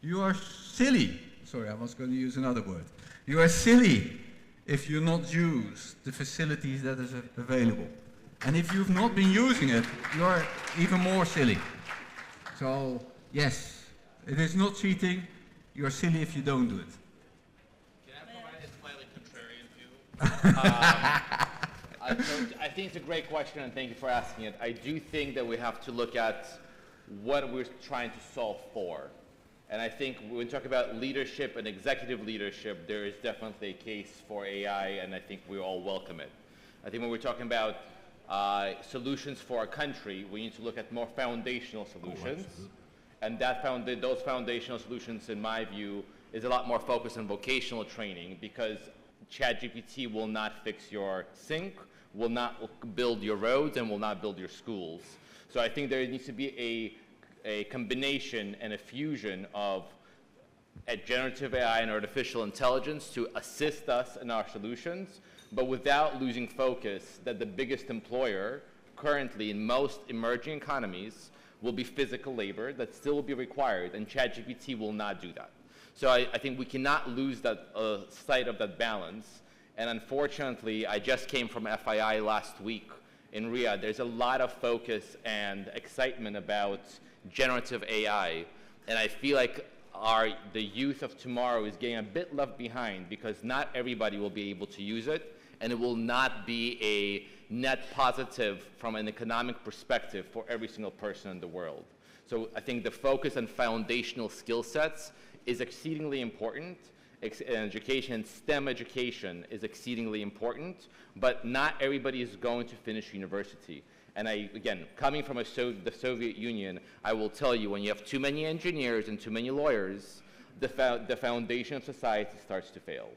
You are silly. Sorry, I was going to use another word. You are silly if you not use the facilities that is available. And if you've not been using it, you're even more silly. So, yes, it is not cheating. You're silly if you don't do it. I think it's a great question, and thank you for asking it. I do think that we have to look at what we're trying to solve for. And I think when we talk about leadership and executive leadership, there is definitely a case for AI, and I think we all welcome it. I think when we're talking about solutions for our country, we need to look at more foundational solutions. And those foundational solutions, in my view, is a lot more focused on vocational training, because ChatGPT will not fix your sink, will not build your roads, and will not build your schools. So I think there needs to be a combination and a fusion of generative AI and artificial intelligence to assist us in our solutions, but without losing focus that the biggest employer currently in most emerging economies will be physical labor that still will be required, and ChatGPT will not do that. So I think we cannot lose that sight of that balance. And unfortunately, I just came from FII last week in Riyadh. There's a lot of focus and excitement about generative AI. And I feel like the youth of tomorrow is getting a bit left behind, because not everybody will be able to use it, and it will not be a net positive from an economic perspective for every single person in the world. So I think the focus on foundational skill sets is exceedingly important. Education, STEM education is exceedingly important, but not everybody is going to finish university. And again, coming from the Soviet Union, I will tell you, when you have too many engineers and too many lawyers, the foundation of society starts to fail.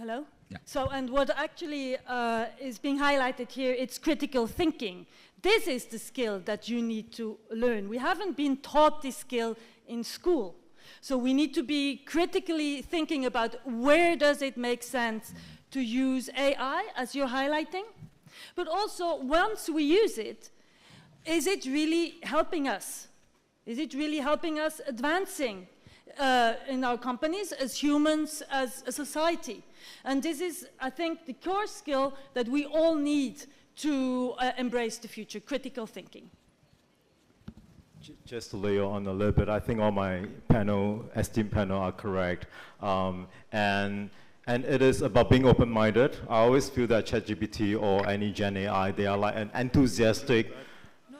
Hello? Yeah. So, and what actually is being highlighted here, it's critical thinking. This is the skill that you need to learn. We haven't been taught this skill in school. So we need to be critically thinking about where does it make sense to use AI, as you're highlighting, but also once we use it, is it really helping us? Is it really helping us advancing in our companies, as humans, as a society? And this is, I think, the core skill that we all need to embrace the future, critical thinking. Just to layer on a little bit, I think all my esteemed panel are correct. And it is about being open-minded. I always feel that ChatGPT or any Gen AI, they are like an enthusiastic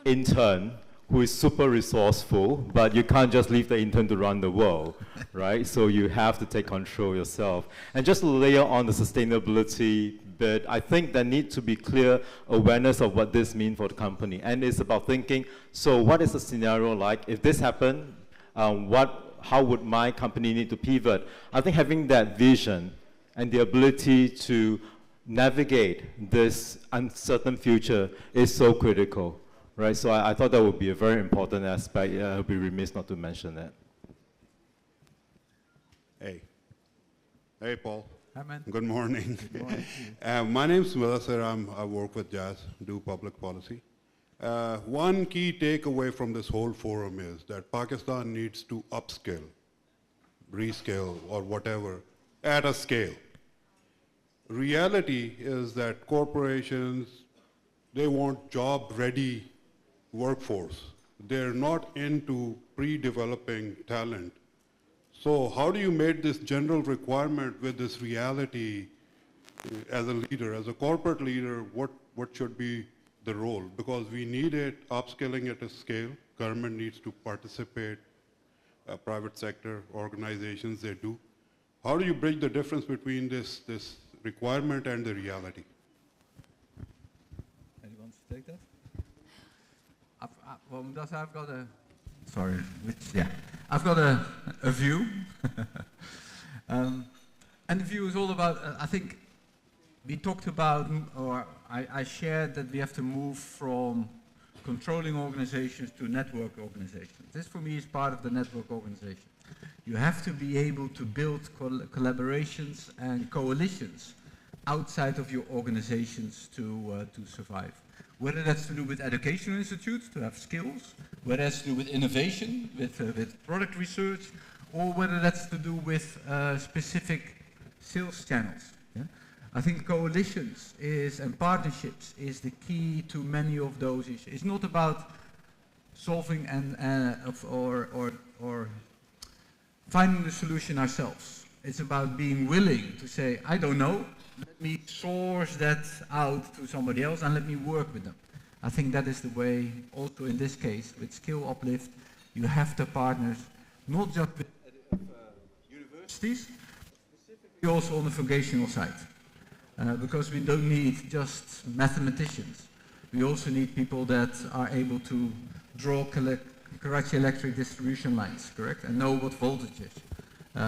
intern who is super resourceful, but you can't just leave the intern to run the world, right? So you have to take control yourself. And just to layer on the sustainability bit, I think there needs to be clear awareness of what this means for the company. And it's about thinking, so what is the scenario like? If this happened, how would my company need to pivot? I think having that vision and the ability to navigate this uncertain future is so critical. Right, so I thought that would be a very important aspect. I would be remiss not to mention that. Hey, Paul. Hi, man. Good morning. Good morning. My name is Mudassir. I work with Jazz, do public policy. One key takeaway from this whole forum is that Pakistan needs to upskill, reskill, or whatever, at a scale. Reality is that corporations, they want job-ready workforce. They're not into pre-developing talent. So how do you make this general requirement with this reality as a leader, as a corporate leader, what should be the role? Because we need it, upskilling at a scale. Government needs to participate, private sector organizations, they do. How do you bridge the difference between this requirement and the reality? Anyone wants to take that? Well, I've got a, sorry, I've got a view. And the view is all about, I think we talked about, or I shared that we have to move from controlling organizations to network organizations. This for me is part of the network organization. You have to be able to build collaborations and coalitions outside of your organizations to survive. Whether that's to do with educational institutes, to have skills, whether that's to do with innovation, with product research, or whether that's to do with specific sales channels. Yeah? I think coalitions and partnerships is the key to many of those issues. It's not about solving or finding the solution ourselves. It's about being willing to say, I don't know, let me source that out to somebody else and let me work with them. I think that is the way, also in this case, with Skill Uplift, you have to partners, not just with universities, specifically also on the vocational side. Because we don't need just mathematicians. We also need people that are able to draw Karachi electric distribution lines, correct? And know what voltage is.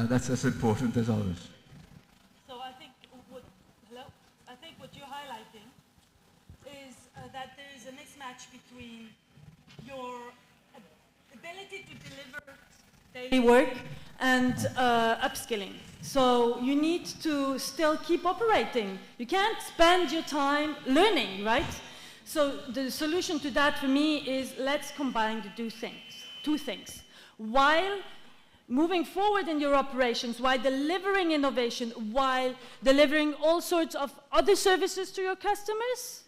That's as important as others. So I think what you're highlighting is that there is a mismatch between your ability to deliver daily work and upskilling. So you need to still keep operating. You can't spend your time learning, right? So the solution to that for me is let's combine the two things. While moving forward in your operations, while delivering innovation, while delivering all sorts of other services to your customers,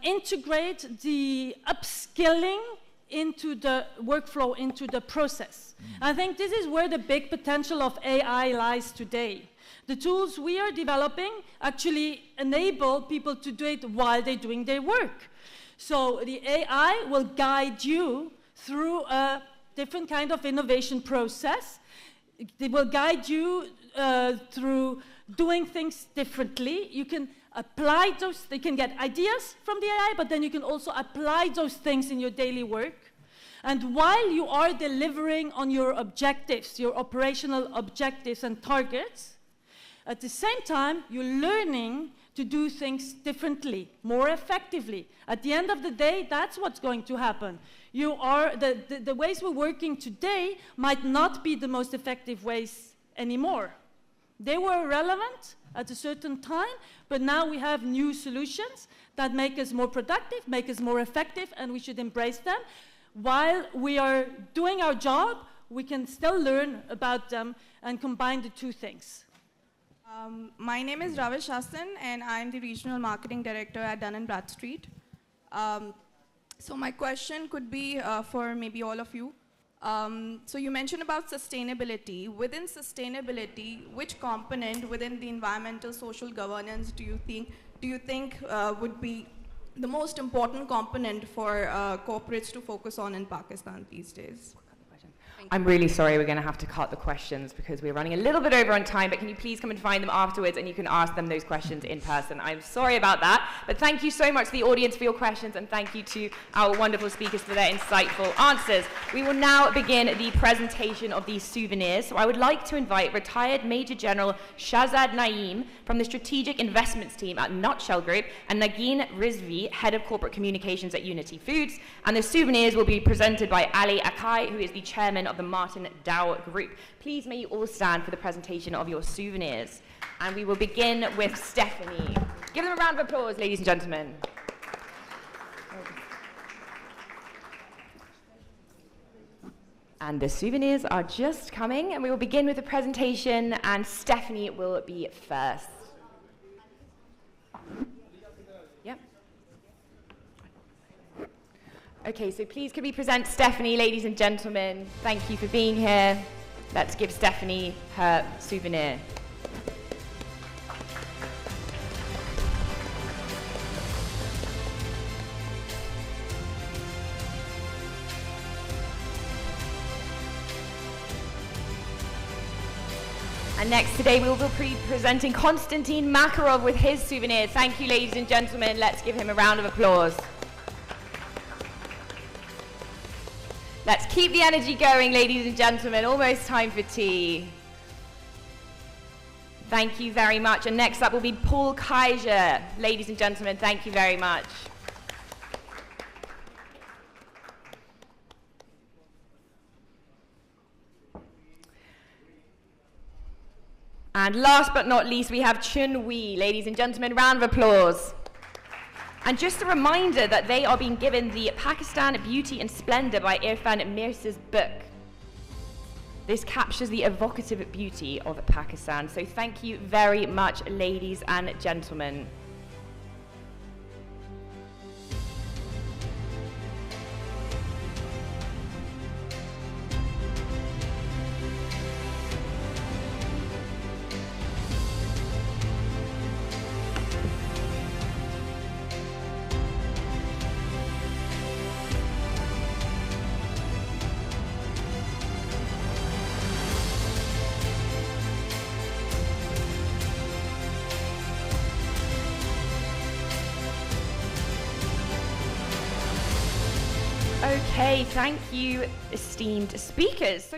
integrate the upskilling into the workflow, into the process. I think this is where the big potential of AI lies today. The tools we are developing actually enable people to do it while they're doing their work. So the AI will guide you through a different kind of innovation process. They will guide you through doing things differently. You can apply those, they can get ideas from the AI, but then you can also apply those things in your daily work. And while you are delivering on your objectives, your operational objectives and targets, At the same time, you're learning to do things differently, more effectively. At the end of the day, that's what's going to happen. The ways we're working today might not be the most effective ways anymore. They were relevant at a certain time, but now we have new solutions that make us more productive, make us more effective, and we should embrace them. While we are doing our job, we can still learn about them and combine the two things. My name is Ravish Hassan, and I'm the Regional Marketing Director at Dun & Bradstreet. So my question could be for maybe all of you. So you mentioned about sustainability. Within sustainability, which component within the environmental social governance do you think would be the most important component for corporates to focus on in Pakistan these days? I'm really sorry, we're going to have to cut the questions because we're running a little bit over on time, but can you please come and find them afterwards and you can ask them those questions in person. I'm sorry about that, but thank you so much to the audience for your questions and thank you to our wonderful speakers for their insightful answers. We will now begin the presentation of these souvenirs. So I would like to invite retired Major General Shahzad Naeem from the Strategic Investments Team at Nutshell Group and Nagin Rizvi, Head of Corporate Communications at Unity Foods. And the souvenirs will be presented by Ali Akai, who is the Chairman of the Martin Dow Group. Please may you all stand for the presentation of your souvenirs. And we will begin with Stephanie. Give them a round of applause, ladies and gentlemen. And the souvenirs are just coming, and we will begin with the presentation, and Stephanie will be first. Yep. Okay, so please could we present Stephanie, ladies and gentlemen. Thank you for being here. Let's give Stephanie her souvenir. And next today we will be presenting Konstantin Makarov with his souvenir. Thank you, ladies and gentlemen. Let's give him a round of applause. Let's keep the energy going, ladies and gentlemen. Almost time for tea. Thank you very much. And next up will be Paul Kaiser. Ladies and gentlemen, thank you very much. And last but not least, we have Chun Wee. Ladies and gentlemen, round of applause. And just a reminder that they are being given the Pakistan Beauty and Splendor by Irfan Mirza's book. This captures the evocative beauty of Pakistan. So thank you very much, ladies and gentlemen. Okay, thank you, esteemed speakers.